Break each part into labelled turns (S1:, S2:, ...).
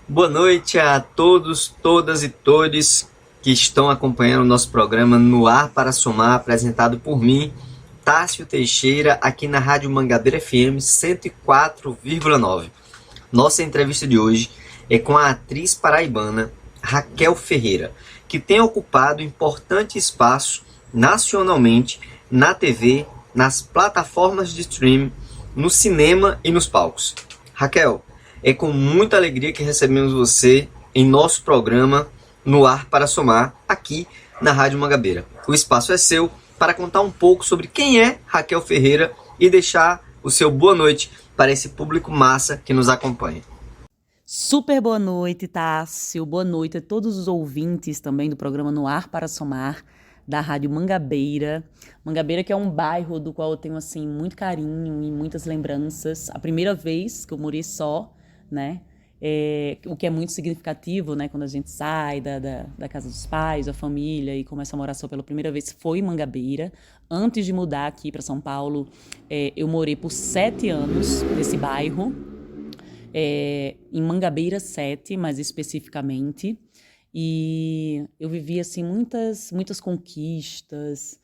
S1: Boa noite a todos, todas e todes que estão acompanhando o nosso programa No Ar para Somar, apresentado por mim, Tássio Teixeira, aqui na Rádio Mangabeira FM 104,9. Nossa entrevista de hoje é com a atriz paraibana Raquel Ferreira, que tem ocupado importante espaço nacionalmente na TV, nas plataformas de streaming, no cinema e nos palcos. Raquel, é com muita alegria que recebemos você em nosso programa No Ar para Somar, aqui na Rádio Mangabeira. O espaço é seu para contar um pouco sobre quem é Raquel Ferreira e deixar o seu boa noite para esse público massa que nos acompanha.
S2: Super boa noite, Tássio. Boa noite a todos os ouvintes também do programa No Ar para Somar, da Rádio Mangabeira. Mangabeira que é um bairro do qual eu tenho, assim, muito carinho e muitas lembranças. A primeira vez que eu morei só, né? O que é muito significativo, né? Quando a gente sai da casa dos pais, da família e começa a morar só pela primeira vez, foi em Mangabeira. Antes de mudar aqui para São Paulo, eu morei por 7 anos nesse bairro. Em Mangabeira 7, mais especificamente, e eu vivi assim muitas conquistas,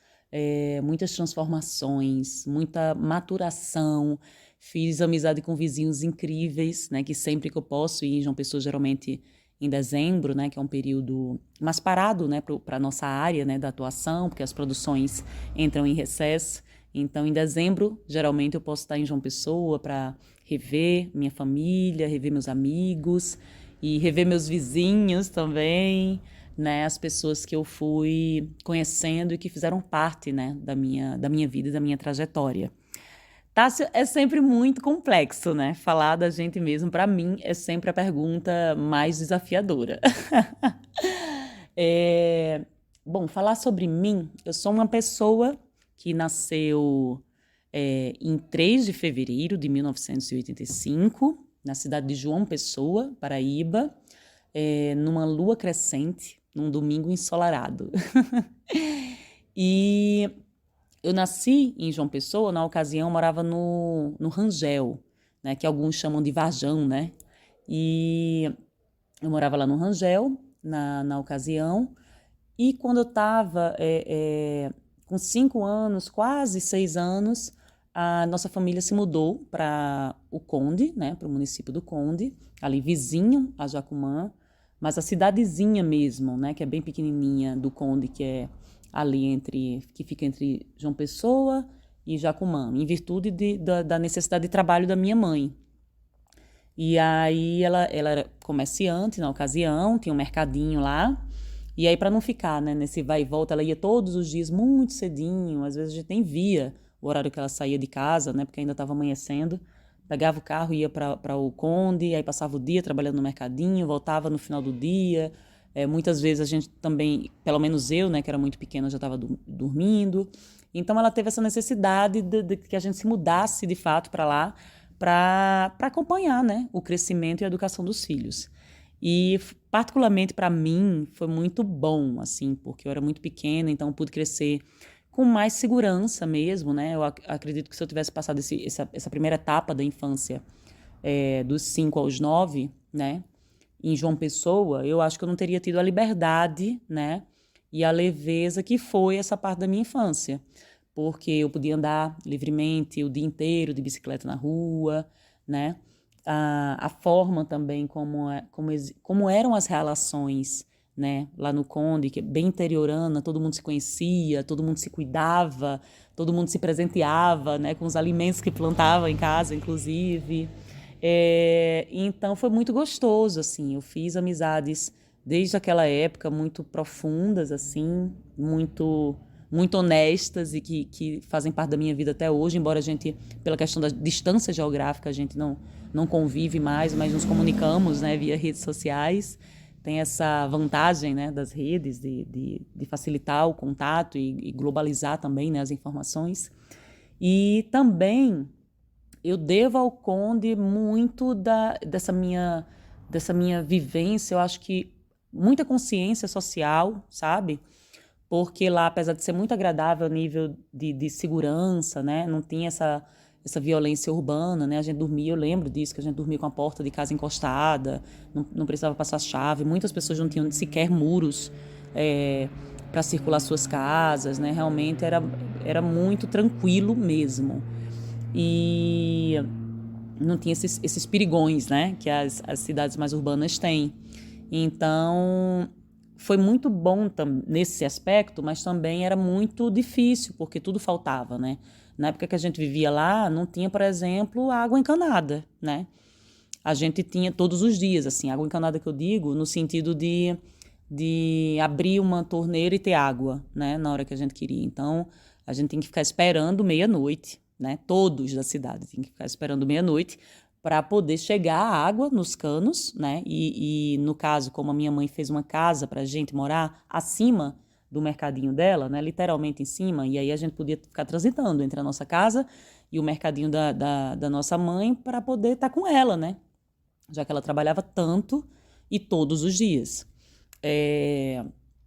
S2: muitas transformações, muita maturação. Fiz amizade com vizinhos incríveis, né, que sempre que eu posso ir em João Pessoa, geralmente em dezembro, né, que é um período mais parado, né, para a nossa área, né, da atuação, porque as produções entram em recesso. Então, em dezembro, geralmente eu posso estar em João Pessoa para rever minha família, rever meus amigos e rever meus vizinhos também, né, as pessoas que eu fui conhecendo e que fizeram parte, né, da minha vida e da minha trajetória. Tássio, é sempre muito complexo, né? Falar da gente mesmo, para mim, é sempre a pergunta mais desafiadora. É, Bom, falar sobre mim, eu sou uma pessoa que nasceu em 3 de fevereiro de 1985, na cidade de João Pessoa, Paraíba, numa lua crescente, num domingo ensolarado. E eu nasci em João Pessoa, na ocasião eu morava no Rangel, né, que alguns chamam de Varjão, né? E eu morava lá no Rangel, na ocasião, e quando eu estava com 5 anos, quase 6 anos, a nossa família se mudou para o Conde, né, para o município do Conde, ali vizinho a Jacumã, mas a cidadezinha mesmo, né, que é bem pequenininha do Conde, que é ali que fica entre João Pessoa e Jacumã, em virtude da necessidade de trabalho da minha mãe. E aí ela era comerciante na ocasião, tinha um mercadinho lá. E aí, para não ficar, né, nesse vai e volta, ela ia todos os dias muito cedinho. Às vezes a gente nem via o horário que ela saía de casa, né, porque ainda estava amanhecendo. Pegava o carro, ia para o Conde, aí passava o dia trabalhando no mercadinho, voltava no final do dia. Muitas vezes a gente também, pelo menos eu, né, que era muito pequena, já estava dormindo. Então ela teve essa necessidade de que a gente se mudasse de fato para lá, para acompanhar, né, o crescimento e a educação dos filhos. E particularmente para mim foi muito bom, assim, porque eu era muito pequena, então eu pude crescer com mais segurança mesmo, né? Eu acredito que se eu tivesse passado essa primeira etapa da infância, dos 5 aos 9, né, em João Pessoa, eu acho que eu não teria tido a liberdade, né, e a leveza que foi essa parte da minha infância, porque eu podia andar livremente o dia inteiro de bicicleta na rua, né, a forma também como eram as relações, né, lá no Conde, que é bem interiorana, todo mundo se conhecia, todo mundo se cuidava, todo mundo se presenteava, né, com os alimentos que plantava em casa, inclusive. Então foi muito gostoso, assim, eu fiz amizades desde aquela época muito profundas, assim, muito honestas e que fazem parte da minha vida até hoje, embora a gente, pela questão da distância geográfica, a gente não convive mais, mas nos comunicamos, né, via redes sociais. Tem essa vantagem, né, das redes de facilitar o contato e globalizar também, né, as informações. E também eu devo ao Conde muito dessa minha vivência, eu acho que muita consciência social, sabe? Porque lá, apesar de ser muito agradável a nível de segurança, né, não tinha essa violência urbana, né? A gente dormia, eu lembro disso, que a gente dormia com a porta de casa encostada, não precisava passar chave, muitas pessoas não tinham sequer muros para circular suas casas, né? Realmente era muito tranquilo mesmo. E não tinha esses perigões, né? Que as cidades mais urbanas têm. Então, foi muito bom nesse aspecto, mas também era muito difícil, porque tudo faltava, né? Na época que a gente vivia lá, não tinha, por exemplo, água encanada, né? A gente tinha todos os dias, assim, água encanada que eu digo, no sentido de abrir uma torneira e ter água, né? Na hora que a gente queria. Então, a gente tem que ficar esperando meia-noite, né? Todos da cidade tem que ficar esperando meia-noite para poder chegar a água nos canos, né? E no caso, como a minha mãe fez uma casa para a gente morar acima do mercadinho dela, né? Literalmente em cima, e aí a gente podia ficar transitando entre a nossa casa e o mercadinho da nossa mãe para poder estar com ela, né? Já que ela trabalhava tanto e todos os dias. É,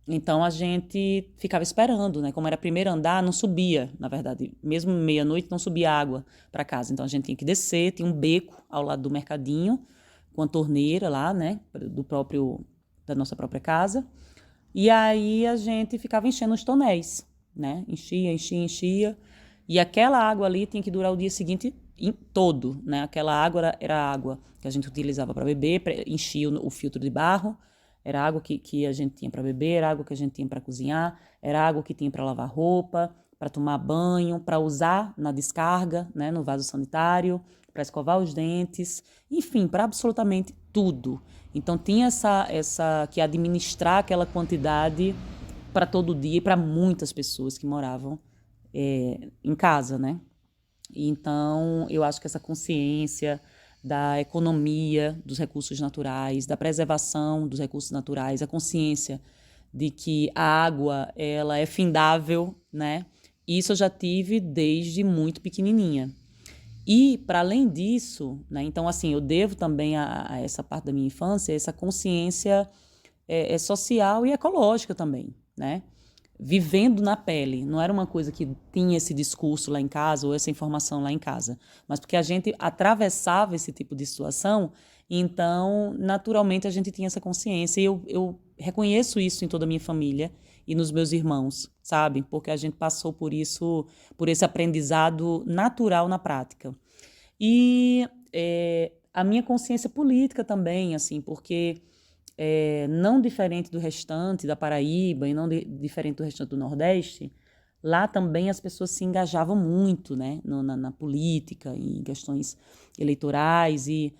S2: então a gente ficava esperando, né? Como era primeiro andar, não subia, na verdade. Mesmo meia-noite não subia água para casa. Então a gente tinha que descer, tinha um beco ao lado do mercadinho, com a torneira lá, né? Da nossa própria casa. E aí a gente ficava enchendo os tonéis, né? Enchia, enchia, enchia. E aquela água ali tinha que durar o dia seguinte todo, né? Aquela água era água que a gente utilizava para beber, enchia o filtro de barro, era água que a gente tinha para beber, era água que a gente tinha para cozinhar, era água que tinha para lavar roupa, para tomar banho, para usar na descarga, né? No vaso sanitário, para escovar os dentes, enfim, para absolutamente tudo. Então tinha essa que administrar aquela quantidade para todo dia e para muitas pessoas que moravam em casa, né? Então, eu acho que essa consciência da economia dos recursos naturais, da preservação dos recursos naturais, a consciência de que a água ela é findável, né? Isso eu já tive desde muito pequenininha. E, para além disso, né, então, assim, eu devo também a essa parte da minha infância, essa consciência social e ecológica também, né? Vivendo na pele. Não era uma coisa que tinha esse discurso lá em casa ou essa informação lá em casa, mas porque a gente atravessava esse tipo de situação, então, naturalmente, a gente tinha essa consciência. E eu reconheço isso em toda a minha família e nos meus irmãos, sabe? Porque a gente passou por isso, por esse aprendizado natural na prática. E a minha consciência política também, assim, porque não diferente do restante da Paraíba e não diferente do restante do Nordeste, lá também as pessoas se engajavam muito, né, na política, em questões eleitorais e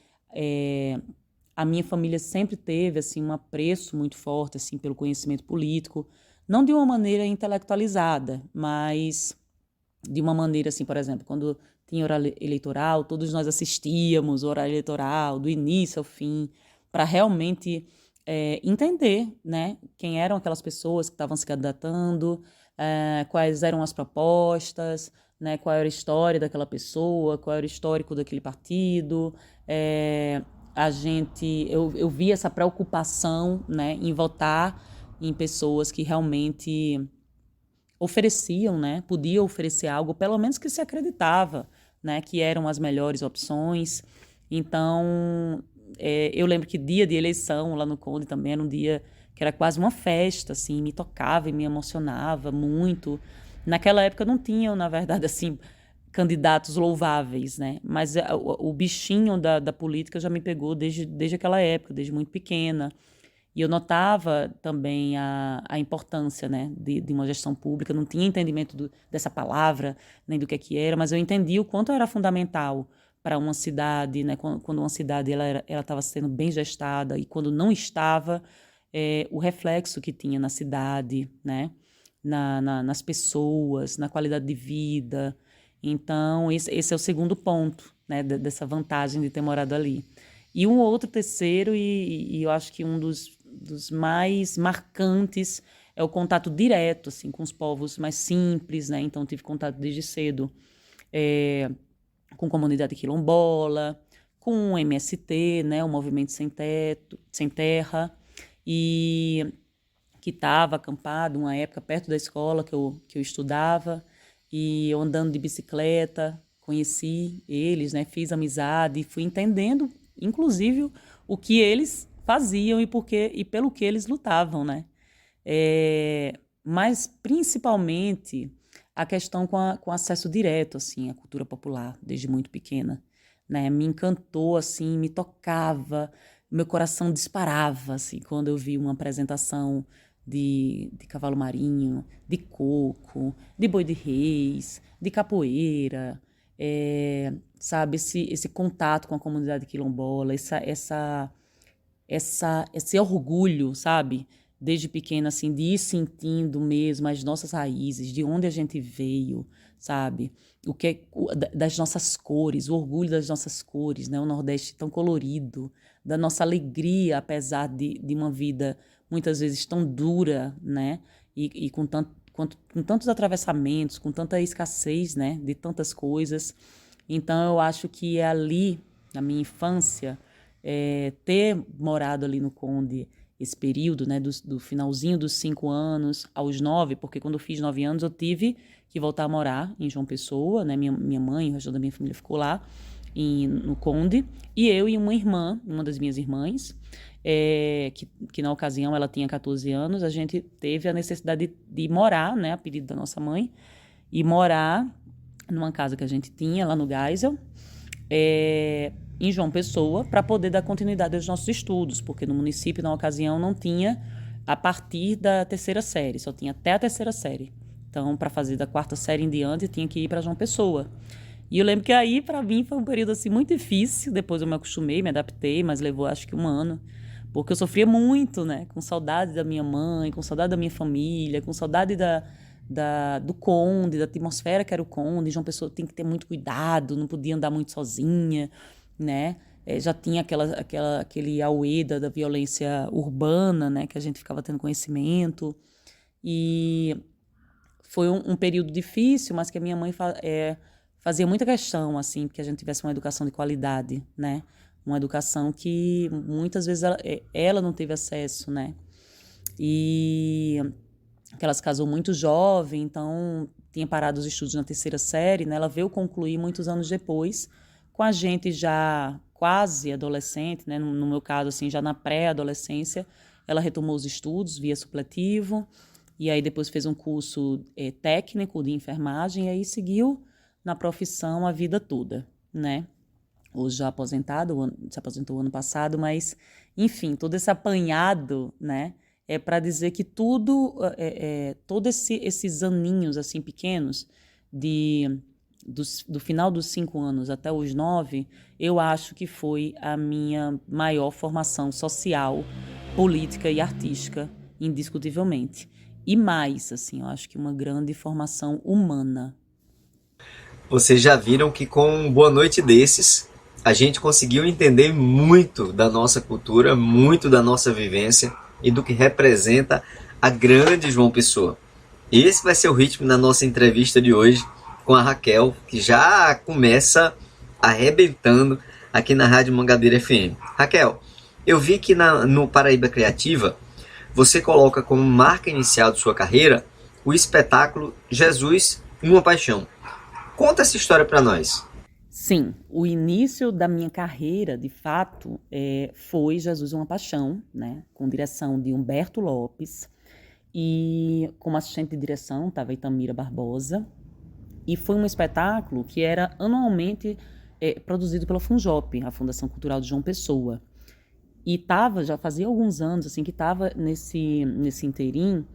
S2: a minha família sempre teve assim um apreço muito forte assim pelo conhecimento político, não de uma maneira intelectualizada, mas de uma maneira assim, por exemplo, quando tinha horário eleitoral, todos nós assistíamos o horário eleitoral do início ao fim, para realmente entender, né, quem eram aquelas pessoas que estavam se candidatando, quais eram as propostas, né, qual era a história daquela pessoa, qual era o histórico daquele partido. Eu vi essa preocupação, né, em votar em pessoas que realmente ofereciam, né, podiam oferecer algo, pelo menos que se acreditava, né, que eram as melhores opções. Então, eu lembro que dia de eleição lá no Conde também era um dia que era quase uma festa, assim, me tocava e me emocionava muito. Naquela época não tinham, na verdade, assim, candidatos louváveis, né? Mas o bichinho da política já me pegou desde aquela época, desde muito pequena. E eu notava também a importância, né, de uma gestão pública. Eu não tinha entendimento dessa palavra, nem do que era, mas eu entendi o quanto era fundamental para uma cidade, né, quando uma cidade ela estava sendo bem gestada e quando não estava, o reflexo que tinha na cidade, né, nas pessoas, na qualidade de vida. Então, esse é o segundo ponto, né, dessa vantagem de ter morado ali. E um outro terceiro, e eu acho que um dos mais marcantes é o contato direto, assim, com os povos mais simples, né? Então, tive contato desde cedo com comunidade quilombola, com o MST, né? O Movimento Sem Teto, Sem Terra, e que estava acampado uma época perto da escola que eu estudava, e eu andando de bicicleta conheci eles, né? Fiz amizade, fui entendendo, inclusive, o que eles faziam e pelo que eles lutavam, né? Mas, principalmente, a questão com acesso direto, assim, à cultura popular, desde muito pequena, né? Me encantou, assim, me tocava, meu coração disparava, assim, quando eu vi uma apresentação de cavalo marinho, de coco, de boi de reis, de capoeira, sabe, esse contato com a comunidade quilombola, esse orgulho, sabe? Desde pequena, assim, de ir sentindo mesmo as nossas raízes, de onde a gente veio, sabe? Das nossas cores, o orgulho das nossas cores, né? O Nordeste tão colorido, da nossa alegria, apesar de uma vida muitas vezes tão dura, né? E com tantos atravessamentos, com tanta escassez, né? De tantas coisas. Então, eu acho que é ali, na minha infância, ter morado ali no Conde esse período, né, do finalzinho dos 5 anos aos 9, porque quando eu fiz 9 anos eu tive que voltar a morar em João Pessoa, né, minha mãe, o resto da minha família ficou lá no Conde, e eu e uma irmã, uma das minhas irmãs, que na ocasião ela tinha 14 anos, a gente teve a necessidade de morar, né, a pedido da nossa mãe, e morar numa casa que a gente tinha lá no Geisel, em João Pessoa, para poder dar continuidade aos nossos estudos, porque no município, na ocasião, não tinha a partir da terceira série, só tinha até a terceira série. Então, para fazer da quarta série em diante, tinha que ir para João Pessoa. E eu lembro que aí, para mim, foi um período assim, muito difícil. Depois eu me acostumei, me adaptei, mas levou acho que 1 ano. Porque eu sofria muito, né? Com saudade da minha mãe, com saudade da minha família, com saudade do Conde, da atmosfera que era o Conde. João Pessoa tem que ter muito cuidado, não podia andar muito sozinha, né? Já tinha aquele auê da violência urbana, né? Que a gente ficava tendo conhecimento. E foi um período difícil, mas que a minha mãe fazia muita questão, assim, que a gente tivesse uma educação de qualidade, né? Uma educação que muitas vezes ela não teve acesso, né? E que ela se casou muito jovem, então tinha parado os estudos na terceira série, né? Ela veio concluir muitos anos depois, com a gente já quase adolescente, né? No meu caso, assim, já na pré-adolescência, ela retomou os estudos via supletivo, e aí depois fez um curso técnico de enfermagem, e aí seguiu na profissão a vida toda, né? Hoje já aposentado, se aposentou ano passado, mas, enfim, todo esse apanhado, né? É para dizer que todos esses aninhos assim pequenos, do final dos 5 anos até os 9, eu acho que foi a minha maior formação social, política e artística, indiscutivelmente. E mais, assim, eu acho que uma grande formação humana.
S1: Vocês já viram que com um Boa Noite desses, a gente conseguiu entender muito da nossa cultura, muito da nossa vivência e do que representa a grande João Pessoa. Esse vai ser o ritmo da nossa entrevista de hoje com a Raquel, que já começa arrebentando aqui na Rádio Mangabeira FM. Raquel, eu vi que no Paraíba Criativa você coloca como marca inicial de sua carreira o espetáculo Jesus, uma Paixão. Conta essa história para nós.
S2: Sim, o início da minha carreira, de fato, foi Jesus uma Paixão, né? Com direção de Humberto Lopes, e como assistente de direção estava Itamira Barbosa, e foi um espetáculo que era anualmente produzido pela Funjop, a Fundação Cultural de João Pessoa. E já fazia alguns anos, assim, que estava nesse inteirinho,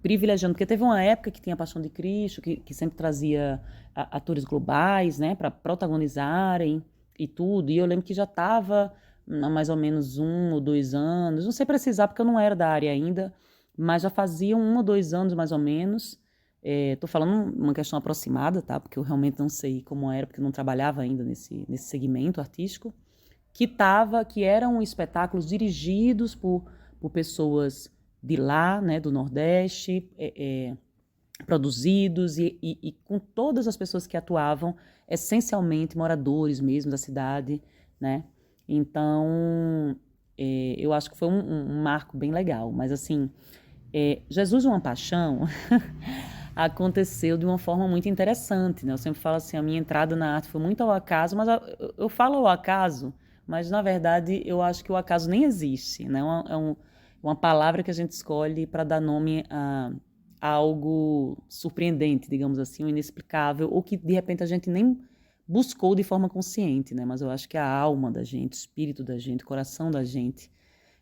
S2: privilegiando, porque teve uma época que tinha a Paixão de Cristo, que sempre trazia atores globais, né, para protagonizarem e tudo, e eu lembro que já estava há mais ou menos 1 ou 2 anos, não sei precisar porque eu não era da área ainda, mas já fazia 1 ou 2 anos mais ou menos, tô falando uma questão aproximada, tá, porque eu realmente não sei como era, porque eu não trabalhava ainda nesse segmento artístico, que eram espetáculos dirigidos por pessoas de lá, né, do Nordeste, produzidos e com todas as pessoas que atuavam, essencialmente moradores mesmo da cidade, né? Então, eu acho que foi um marco bem legal. Mas, assim, Jesus uma Paixão, aconteceu de uma forma muito interessante, né? Eu sempre falo assim, a minha entrada na arte foi muito ao acaso, mas eu falo ao acaso, mas na verdade eu acho que o acaso nem existe, né? Uma palavra que a gente escolhe para dar nome a algo surpreendente, digamos assim, o inexplicável, ou que de repente a gente nem buscou de forma consciente, né? Mas eu acho que a alma da gente, o espírito da gente, o coração da gente,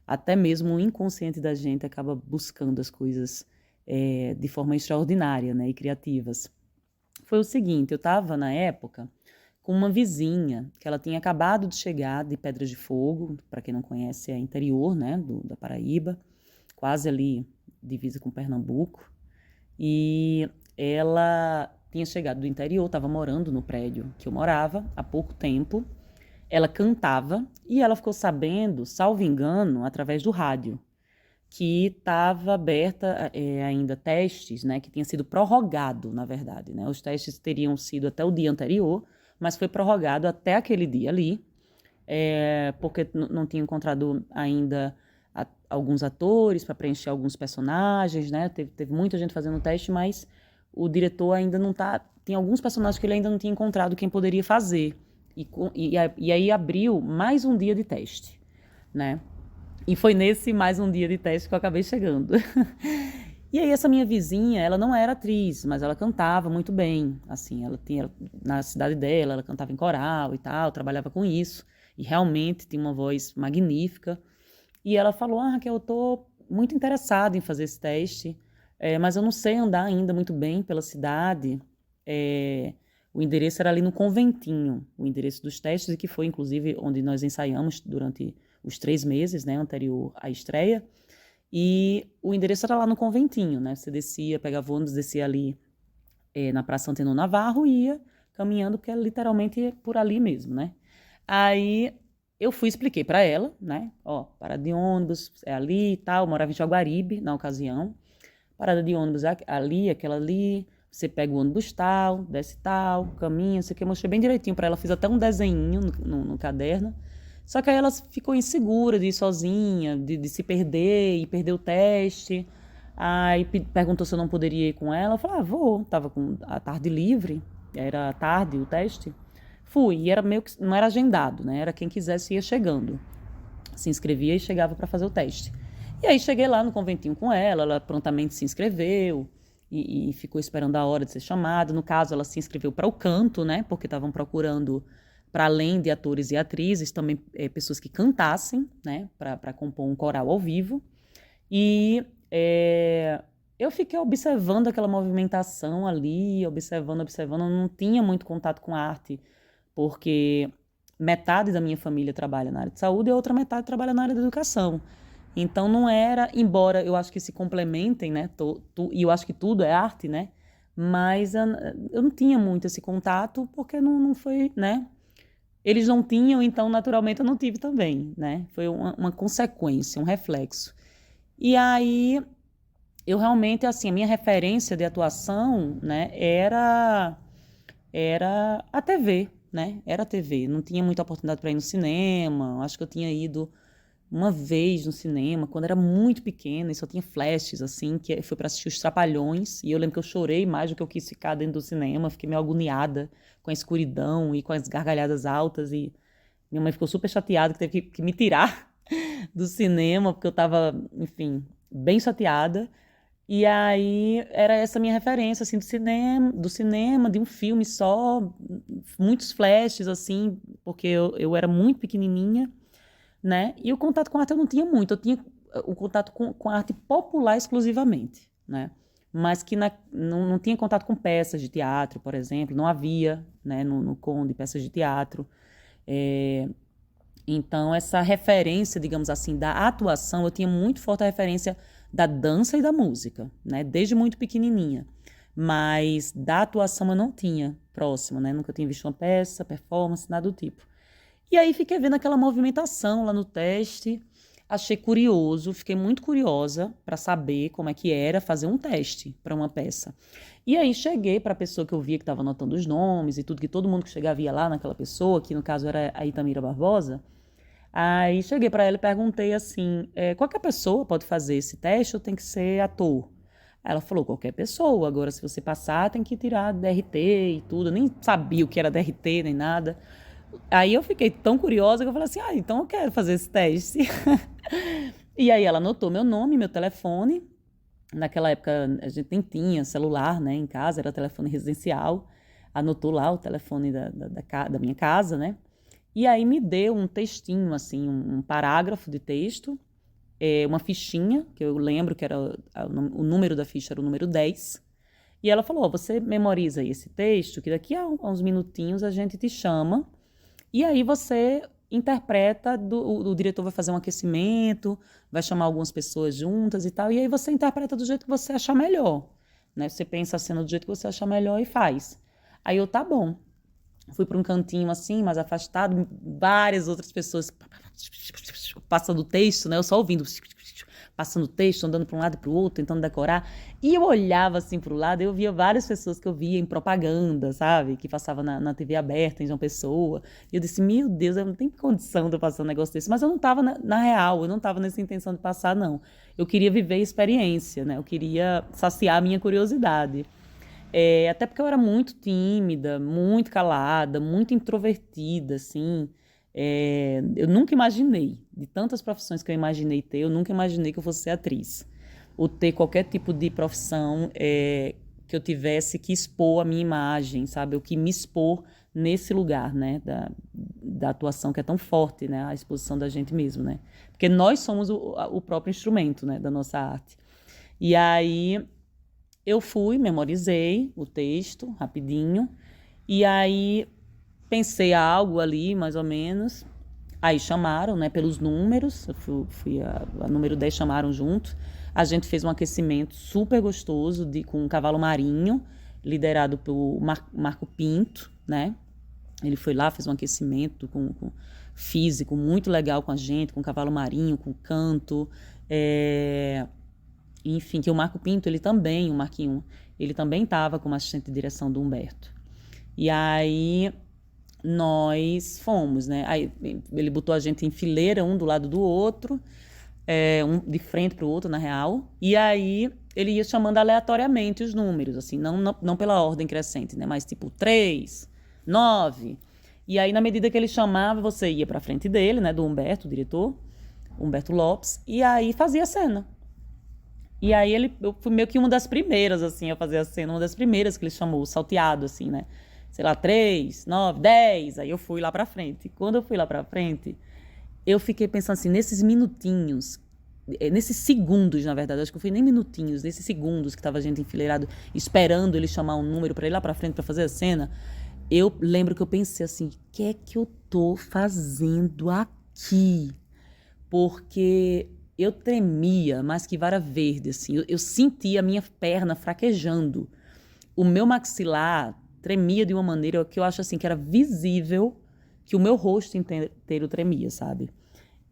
S2: até mesmo o inconsciente da gente acaba buscando as coisas de forma extraordinária, né, e criativas. Foi o seguinte, eu estava na época com uma vizinha que ela tinha acabado de chegar de Pedras de Fogo, para quem não conhece é interior, né, da Paraíba, quase ali divisa com Pernambuco, e ela tinha chegado do interior, estava morando no prédio que eu morava há pouco tempo. Ela cantava e ela ficou sabendo, salvo engano, através do rádio, que estava aberta ainda testes, né, que tinha sido prorrogado, na verdade, né? Os testes teriam sido até o dia anterior, mas foi prorrogado até aquele dia ali, porque não tinha encontrado ainda alguns atores para preencher alguns personagens, né? Teve muita gente fazendo teste, mas o diretor ainda não tá. Tem alguns personagens que ele ainda não tinha encontrado quem poderia fazer. E aí abriu mais um dia de teste, né? E foi nesse mais um dia de teste que eu acabei chegando. E aí essa minha vizinha, ela não era atriz, mas ela cantava muito bem. Assim, ela tinha na cidade dela, ela cantava em coral e tal, trabalhava com isso. E realmente tinha uma voz magnífica. E ela falou, Raquel, eu tô muito interessada em fazer esse teste, mas eu não sei andar ainda muito bem pela cidade. O endereço era ali no Conventinho, o endereço dos testes, e que foi, inclusive, onde nós ensaiamos durante os 3 meses, né, anterior à estreia. E o endereço era lá no Conventinho, né? Você descia, pegava ônibus, descia ali na Praça Antenor Navarro e ia caminhando, porque é literalmente por ali mesmo, né? Aí eu fui e expliquei para ela, né? Ó, parada de ônibus é ali e tal. Eu morava em Jaguaribe na ocasião. Parada de ônibus ali, aquela ali. Você pega o ônibus tal, desce tal, caminha, sei que. Eu mostrei bem direitinho para ela. Fiz até um desenhinho no caderno. Só que aí ela ficou insegura de ir sozinha, de se perder e perder o teste. Aí perguntou se eu não poderia ir com ela. Eu falei, vou. Tava com a tarde livre, era tarde o teste. Fui, e era meio que, não era agendado, né? Era quem quisesse ia chegando. Se inscrevia e chegava para fazer o teste. E aí cheguei lá no conventinho com ela prontamente se inscreveu e ficou esperando a hora de ser chamada. No caso, ela se inscreveu para o canto, né? Porque estavam procurando, para além de atores e atrizes, também pessoas que cantassem, né? Para compor um coral ao vivo. E eu fiquei observando aquela movimentação ali, observando, eu não tinha muito contato com a arte, porque metade da minha família trabalha na área de saúde e a outra metade trabalha na área da educação. Então não era, embora eu acho que se complementem, né? E eu acho que tudo é arte, né? Mas eu não tinha muito esse contato porque não foi, né? Eles não tinham, então naturalmente eu não tive também, né? Foi uma consequência, um reflexo. E aí eu realmente, assim, a minha referência de atuação, né? Era a TV, né? Era a TV. Não tinha muita oportunidade para ir no cinema. Acho que eu tinha ido uma vez no cinema, quando era muito pequena, e só tinha flashes, assim, que foi para assistir Os Trapalhões. E eu lembro que eu chorei mais do que eu quis ficar dentro do cinema. Fiquei meio agoniada com a escuridão e com as gargalhadas altas. E minha mãe ficou super chateada que teve que me tirar do cinema, porque eu estava, enfim, bem chateada. E aí era essa minha referência, assim, do cinema, de um filme só, muitos flashes, assim, porque eu era muito pequenininha, né? E o contato com a arte eu não tinha muito, eu tinha o contato com a arte popular exclusivamente, né? Mas que não tinha contato com peças de teatro, por exemplo, não havia, né, no Conde peças de teatro. Então, essa referência, digamos assim, da atuação, eu tinha muito forte a referência da dança e da música, né? Desde muito pequenininha. Mas da atuação eu não tinha próxima, né? Nunca tinha visto uma peça, performance, nada do tipo. E aí fiquei vendo aquela movimentação lá no teste, achei curioso, fiquei muito curiosa para saber como é que era fazer um teste para uma peça. E aí cheguei para a pessoa que eu via que estava anotando os nomes e tudo, que todo mundo que chegava ia lá naquela pessoa, que no caso era a Itamira Barbosa. Aí cheguei para ela e perguntei assim, qualquer pessoa pode fazer esse teste ou tem que ser ator? Aí ela falou, qualquer pessoa, agora se você passar tem que tirar DRT e tudo, eu nem sabia o que era DRT nem nada. Aí eu fiquei tão curiosa que eu falei assim, então eu quero fazer esse teste. E aí ela anotou meu nome, meu telefone. Naquela época a gente nem tinha celular, né, em casa, era telefone residencial. Anotou lá o telefone da minha casa, né? E aí me deu um textinho, assim, um parágrafo de texto, uma fichinha, que eu lembro que era o número da ficha era o número 10. E ela falou, você memoriza aí esse texto, que daqui a uns minutinhos a gente te chama, e aí você interpreta, o diretor vai fazer um aquecimento, vai chamar algumas pessoas juntas e tal, e aí você interpreta do jeito que você achar melhor, né? Você pensa a cena do jeito que você achar melhor e faz. Aí eu, tá bom. Fui para um cantinho assim, mais afastado, várias outras pessoas passando o texto, né? Eu só ouvindo, passando o texto, andando para um lado e para o outro, tentando decorar. E eu olhava assim para o lado, eu via várias pessoas que eu via em propaganda, sabe? Que passava na TV aberta, em João Pessoa. E eu disse, meu Deus, eu não tenho condição de eu passar um negócio desse. Mas eu não estava na real, eu não estava nessa intenção de passar, não. Eu queria viver a experiência, né? Eu queria saciar a minha curiosidade. Até porque eu era muito tímida, muito calada, muito introvertida, assim. Eu nunca imaginei, de tantas profissões que eu imaginei ter, eu nunca imaginei que eu fosse ser atriz. Ou ter qualquer tipo de profissão que eu tivesse que expor a minha imagem, sabe? Ou que me expor nesse lugar, né? Da atuação que é tão forte, né? A exposição da gente mesmo, né? Porque nós somos o próprio instrumento, né? Da nossa arte. E aí eu fui, memorizei o texto rapidinho, e aí pensei algo ali, mais ou menos. Aí chamaram, né, pelos números, eu fui a número 10, chamaram junto. A gente fez um aquecimento super gostoso com um cavalo marinho, liderado pelo Marco Pinto, né? Ele foi lá, fez um aquecimento físico muito legal com a gente, com cavalo marinho, com canto. Enfim, que o Marco Pinto, o Marquinho, ele também estava como assistente de direção do Humberto. E aí nós fomos, né? Aí ele botou a gente em fileira, um do lado do outro, um de frente para o outro, na real. E aí ele ia chamando aleatoriamente os números, assim, não pela ordem crescente, né? Mas tipo 3, 9. E aí, na medida que ele chamava, você ia para frente dele, né? Do Humberto, o diretor, Humberto Lopes, e aí fazia a cena. E aí eu fui meio que uma das primeiras, assim, a fazer a cena, uma das primeiras que ele chamou, salteado, assim, né? Sei lá, 3, 9, 10, aí eu fui lá pra frente. E quando eu fui lá pra frente, eu fiquei pensando assim, nesses minutinhos, nesses segundos, na verdade, acho que não foi nem minutinhos, nesses segundos que tava a gente enfileirado, esperando ele chamar um número pra ir lá pra frente pra fazer a cena, eu lembro que eu pensei assim, o que é que eu tô fazendo aqui? Porque eu tremia mais que vara verde, assim. Eu sentia a minha perna fraquejando. O meu maxilar tremia de uma maneira que eu acho assim que era visível que o meu rosto inteiro tremia, sabe?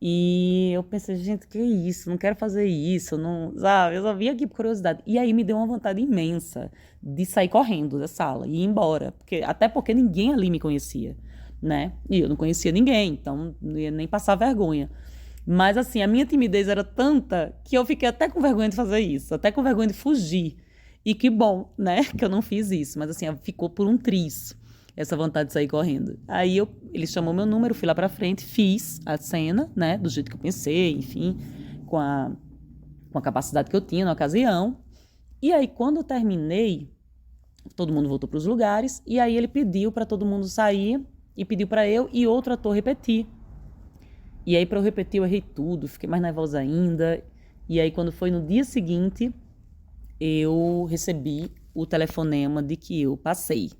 S2: E eu pensei, gente, que isso? Não quero fazer isso, não, sabe? Eu só vim aqui por curiosidade. E aí me deu uma vontade imensa de sair correndo da sala e ir embora, até porque ninguém ali me conhecia, né? E eu não conhecia ninguém, então não ia nem passar vergonha. Mas, assim, a minha timidez era tanta que eu fiquei até com vergonha de fazer isso, até com vergonha de fugir. E que bom, né, que eu não fiz isso. Mas, assim, ficou por um triz essa vontade de sair correndo. Aí ele chamou meu número, fui lá pra frente, fiz a cena, né, do jeito que eu pensei, enfim, com a capacidade que eu tinha na ocasião. E aí, quando eu terminei, todo mundo voltou pros lugares, e aí ele pediu para todo mundo sair, e pediu para eu e outro ator repetir. E aí, para eu repetir, eu errei tudo, fiquei mais nervosa ainda. E aí, quando foi no dia seguinte, eu recebi o telefonema de que eu passei.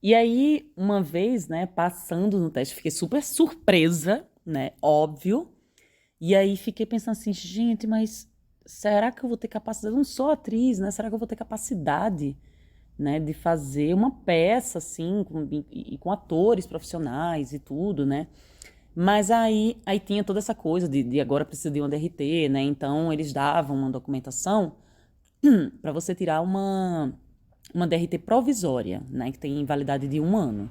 S2: E aí, uma vez, né, passando no teste, fiquei super surpresa, né, óbvio. E aí, fiquei pensando assim, gente, mas será que eu vou ter capacidade? Eu não sou atriz, né? Será que eu vou ter capacidade, né, de fazer uma peça, assim, com atores profissionais e tudo, né? Mas aí tinha toda essa coisa de agora precisa de uma DRT, né? Então eles davam uma documentação para você tirar uma DRT provisória, né? Que tem validade de 1 ano.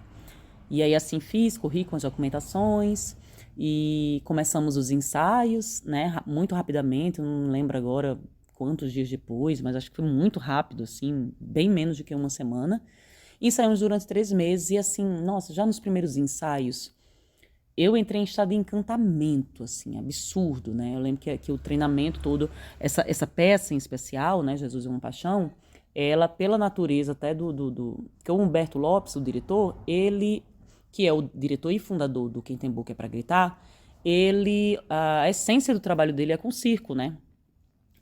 S2: E aí assim fiz, corri com as documentações e começamos os ensaios, né? Muito rapidamente, não lembro agora quantos dias depois, mas acho que foi muito rápido, assim, bem menos do que uma semana. Ensaiamos durante 3 meses e, assim, nossa, já nos primeiros ensaios, eu entrei em estado de encantamento, assim, absurdo, né? Eu lembro que o treinamento todo, essa peça em especial, né, Jesus é uma Paixão, ela, pela natureza até que o Humberto Lopes, o diretor, ele, que é o diretor e fundador do Quem Tem Boca é Pra Gritar, a essência do trabalho dele é com circo, né?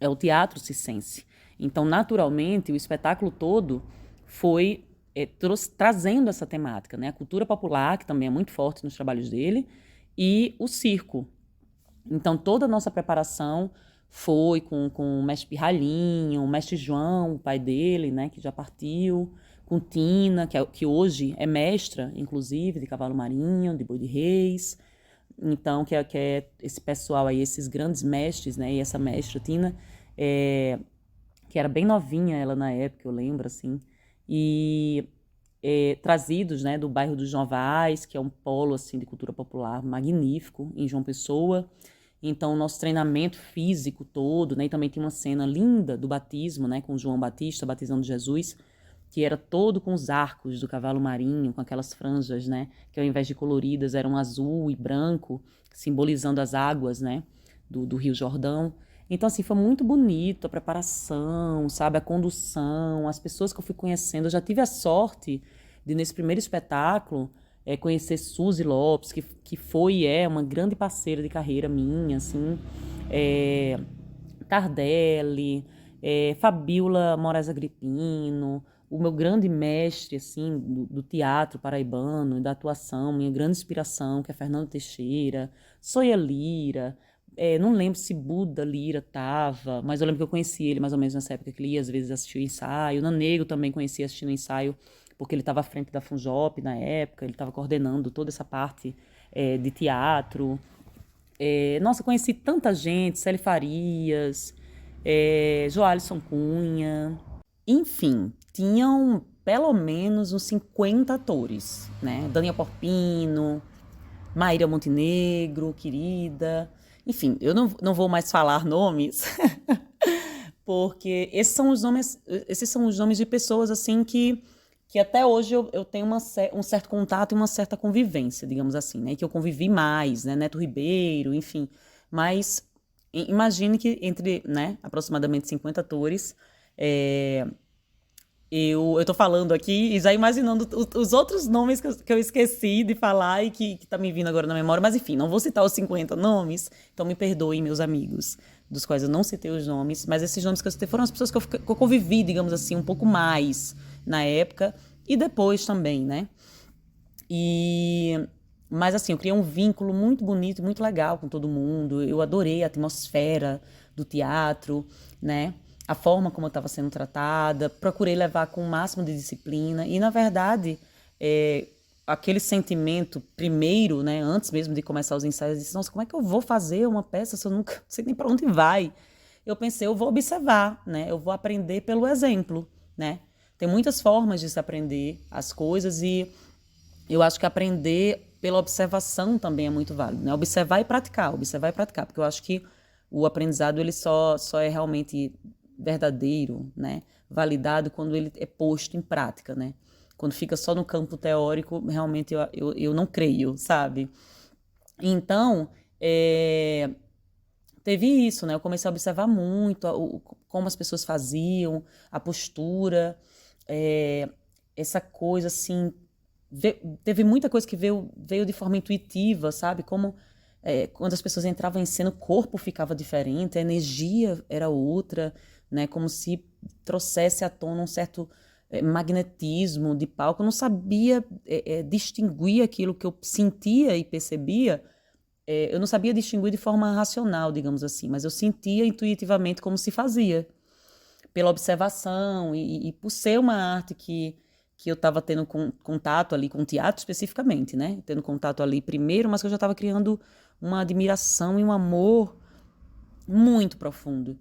S2: É o teatro circense. Então, naturalmente, o espetáculo todo foi trazendo essa temática, né? A cultura popular, que também é muito forte nos trabalhos dele, e o circo. Então, toda a nossa preparação foi com o mestre Pirralhinho, o mestre João, o pai dele, né, que já partiu, com Tina, que hoje é mestra, inclusive, de cavalo marinho, de boi de reis. Então, que é esse pessoal aí, esses grandes mestres, né, e essa mestra, Tina, que era bem novinha ela na época, eu lembro, assim, e trazidos, né, do bairro dos Novais, que é um polo, assim, de cultura popular magnífico, em João Pessoa. Então, o nosso treinamento físico todo, né, e também tem uma cena linda do batismo, né, com João Batista, batizando Jesus, que era todo com os arcos do cavalo marinho, com aquelas franjas, né, que ao invés de coloridas eram azul e branco, simbolizando as águas, né, do Rio Jordão. Então, assim, foi muito bonito a preparação, sabe, a condução, as pessoas que eu fui conhecendo. Eu já tive a sorte de, nesse primeiro espetáculo, conhecer Suzy Lopes, que foi e é uma grande parceira de carreira minha, assim, Tardelli, Fabiola Moraes Agripino, o meu grande mestre, assim, do teatro paraibano e da atuação, minha grande inspiração, que é Fernando Teixeira, Soia Lira, não lembro se Buda Lira tava, mas eu lembro que eu conheci ele mais ou menos nessa época que ele ia, às vezes assistiu o ensaio. O Nanego também conhecia assistindo o ensaio, porque ele estava à frente da Funjop na época, ele estava coordenando toda essa parte de teatro. Nossa, conheci tanta gente, Célia Farias, Joalisson Cunha, enfim, tinham pelo menos uns 50 atores, né? Daniel Porpino, Maíra Montenegro, querida. Enfim, eu não vou mais falar nomes, porque esses são os nomes de pessoas assim que até hoje eu tenho um certo contato e uma certa convivência, digamos assim, né? Que eu convivi mais, né? Neto Ribeiro, enfim. Mas imagine que entre, né, aproximadamente 50 atores, eu tô falando aqui e já imaginando os outros nomes que eu esqueci de falar e que tá me vindo agora na memória. Mas enfim, não vou citar os 50 nomes, então me perdoem, meus amigos, dos quais eu não citei os nomes. Mas esses nomes que eu citei foram as pessoas que eu convivi, digamos assim, um pouco mais na época e depois também, né? Mas assim, eu criei um vínculo muito bonito, muito legal com todo mundo. Eu adorei a atmosfera do teatro, né? A forma como eu estava sendo tratada, procurei levar com o máximo de disciplina e, na verdade, aquele sentimento primeiro, né, antes mesmo de começar os ensaios, eu disse, nossa, como é que eu vou fazer uma peça se eu nunca sei nem para onde vai? Eu pensei, eu vou observar, né, eu vou aprender pelo exemplo, né? Tem muitas formas de se aprender as coisas e eu acho que aprender pela observação também é muito válido, né? Observar e praticar, porque eu acho que o aprendizado ele só é realmente verdadeiro, né, validado quando ele é posto em prática, né? Quando fica só no campo teórico, realmente eu não creio, sabe? Então, teve isso, né? Eu comecei a observar muito como as pessoas faziam, a postura, essa coisa assim. Teve muita coisa que veio de forma intuitiva, sabe? Como quando as pessoas entravam em cena, o corpo ficava diferente, a energia era outra, né? Como se trouxesse à tona um certo magnetismo de palco. Eu não sabia distinguir aquilo que eu sentia e percebia. Eu não sabia distinguir de forma racional, digamos assim, mas eu sentia intuitivamente como se fazia, pela observação e por ser uma arte que eu estava tendo contato ali com o teatro especificamente, né? Tendo contato ali primeiro, mas que eu já estava criando uma admiração e um amor muito profundo.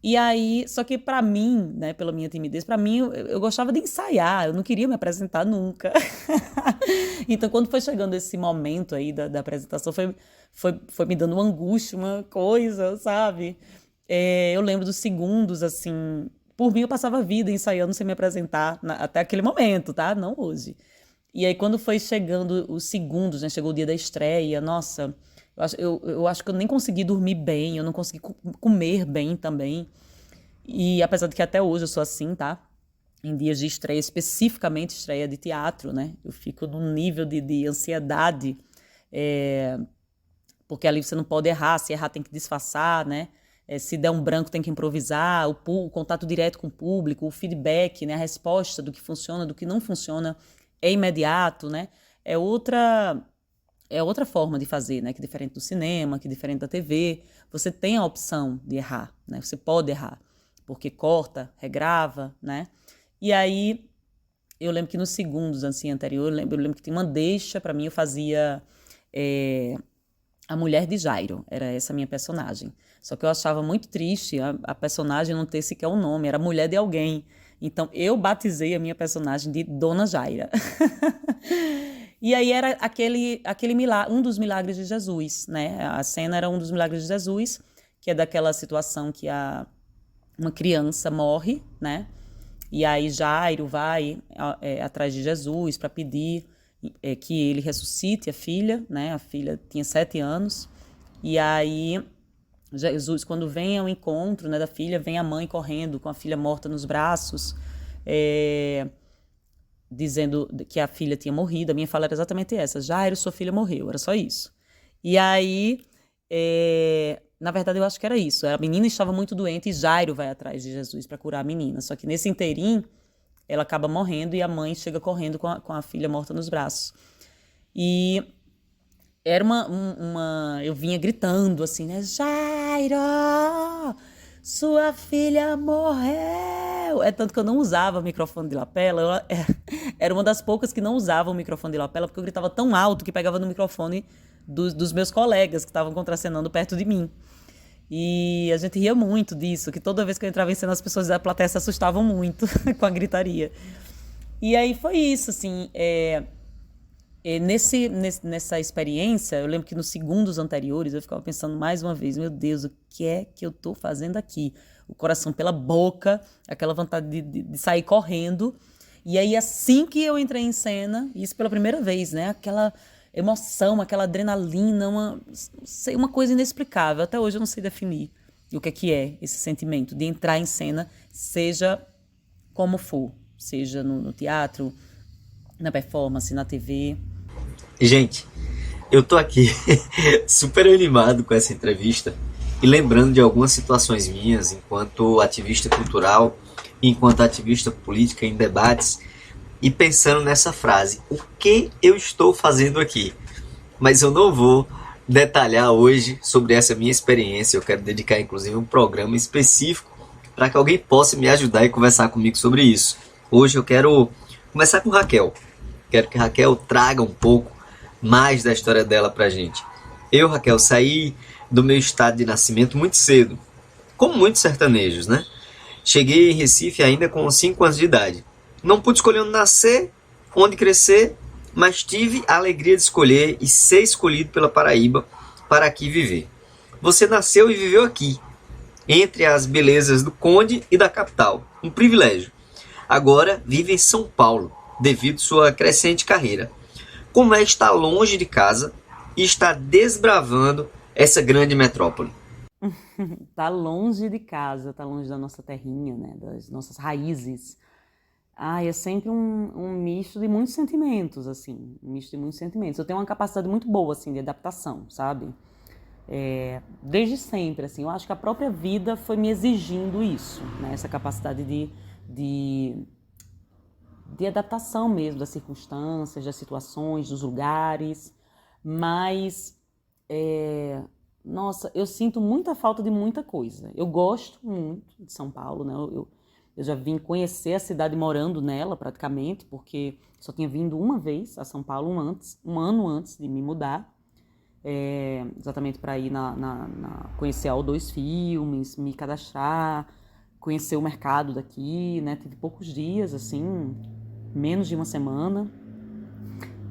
S2: E aí, só que para mim, né, pela minha timidez, para mim eu gostava de ensaiar, eu não queria me apresentar nunca. Então, quando foi chegando esse momento aí da apresentação, foi me dando uma angústia, uma coisa, sabe? Eu lembro dos segundos, assim. Por mim, eu passava a vida ensaiando sem me apresentar até aquele momento, tá? Não hoje. E aí, quando foi chegando os segundos, né? Chegou o dia da estreia, nossa, eu acho que eu nem consegui dormir bem, eu não consegui comer bem também. E apesar de que até hoje eu sou assim, tá? Em dias de estreia, especificamente estreia de teatro, né? Eu fico num nível de ansiedade, é, porque ali você não pode errar, se errar tem que disfarçar, né? Se der um branco tem que improvisar, o contato direto com o público, o feedback, né? A resposta do que funciona, do que não funciona é imediato, né? É outra, é outra forma de fazer, né? Que é diferente do cinema, que é diferente da TV. Você tem a opção de errar, né? Você pode errar, porque corta, regrava, né? E aí, eu lembro que nos segundos, assim, anterior, eu lembro que tinha uma deixa, pra mim eu fazia a mulher de Jairo, era essa minha personagem. Só que eu achava muito triste a personagem não ter sequer um nome, era mulher de alguém. Então eu batizei a minha personagem de Dona Jaira. E aí era aquele milagre, um dos milagres de Jesus, né? A cena era um dos milagres de Jesus, que é daquela situação que uma criança morre, né? E aí Jairo vai atrás de Jesus para pedir que ele ressuscite a filha, né? A filha tinha 7 anos. E aí Jesus, quando vem ao encontro, né, da filha, vem a mãe correndo com a filha morta nos braços, dizendo que a filha tinha morrido. A minha fala era exatamente essa: Jairo, sua filha morreu. Era só isso. E aí, na verdade, eu acho que era isso. A menina estava muito doente e Jairo vai atrás de Jesus para curar a menina. Só que nesse inteirinho, ela acaba morrendo e a mãe chega correndo com a filha morta nos braços. E era eu vinha gritando assim, né? Jairo, sua filha morreu! É tanto que eu não usava microfone de lapela. Era uma das poucas que não usava o microfone de lapela, porque eu gritava tão alto que pegava no microfone dos meus colegas que estavam contracenando perto de mim. E a gente ria muito disso, que toda vez que eu entrava em cena as pessoas da plateia se assustavam muito com a gritaria. E aí foi isso, assim, nessa experiência, eu lembro que nos segundos anteriores eu ficava pensando mais uma vez, meu Deus, o que é que eu tô fazendo aqui? O coração pela boca, aquela vontade de sair correndo. E aí assim que eu entrei em cena, isso pela primeira vez, né? Aquela emoção, aquela adrenalina, uma coisa inexplicável. Até hoje eu não sei definir o que é esse sentimento de entrar em cena, seja como for, seja no teatro, na performance, na TV.
S1: Gente, eu tô aqui super animado com essa entrevista e lembrando de algumas situações minhas enquanto ativista cultural, enquanto ativista política em debates e pensando nessa frase: o que eu estou fazendo aqui? Mas eu não vou detalhar hoje sobre essa minha experiência. Eu quero dedicar inclusive um programa específico para que alguém possa me ajudar e conversar comigo sobre isso. Hoje eu quero começar com Raquel. Quero que Raquel traga um pouco mais da história dela pra gente. Eu, Raquel, saí do meu estado de nascimento muito cedo, como muitos sertanejos, né? Cheguei em Recife ainda com 5 anos de idade. Não pude escolher onde nascer, onde crescer, mas tive a alegria de escolher e ser escolhido pela Paraíba para aqui viver. Você nasceu e viveu aqui, entre as belezas do Conde e da capital. Um privilégio. Agora vive em São Paulo, devido à sua crescente carreira. Como é estar longe de casa e estar desbravando essa grande metrópole?
S2: Tá longe de casa, tá longe da nossa terrinha, né? Das nossas raízes. É sempre um misto de muitos sentimentos, assim. Um misto de muitos sentimentos. Eu tenho uma capacidade muito boa, assim, de adaptação, sabe? Desde sempre, assim. Eu acho que a própria vida foi me exigindo isso, né? Essa capacidade de adaptação mesmo das circunstâncias, das situações, dos lugares. Mas, nossa, eu sinto muita falta de muita coisa. Eu gosto muito de São Paulo, né? Eu já vim conhecer a cidade morando nela praticamente, porque só tinha vindo uma vez a São Paulo um ano antes de me mudar, exatamente para ir conhecer a O2 Filmes, me cadastrar, conhecer o mercado daqui, né? Tive poucos dias, assim, menos de uma semana.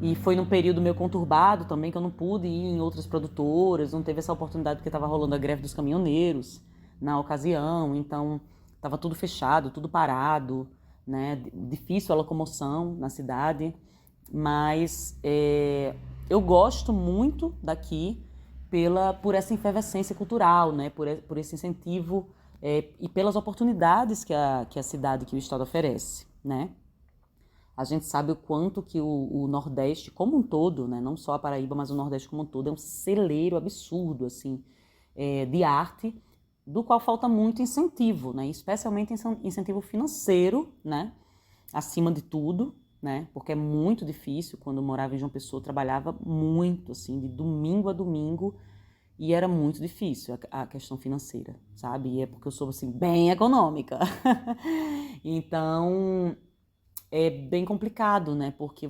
S2: E foi num período meio conturbado também, que eu não pude ir em outras produtoras, não teve essa oportunidade porque estava rolando a greve dos caminhoneiros, na ocasião, então estava tudo fechado, tudo parado, né? Difícil a locomoção na cidade, mas eu gosto muito daqui por essa efervescência cultural, né? Por esse incentivo e pelas oportunidades que a cidade, que o estado oferece, né? A gente sabe o quanto que o Nordeste como um todo, né? Não só a Paraíba, mas o Nordeste como um todo, é um celeiro absurdo, assim, de arte, do qual falta muito incentivo, né? Especialmente incentivo financeiro, né? Acima de tudo, né? Porque é muito difícil. Quando eu morava em João Pessoa, eu trabalhava muito, assim, de domingo a domingo, e era muito difícil a questão financeira, sabe? E é porque eu sou, assim, bem econômica. Então, é bem complicado, né? Porque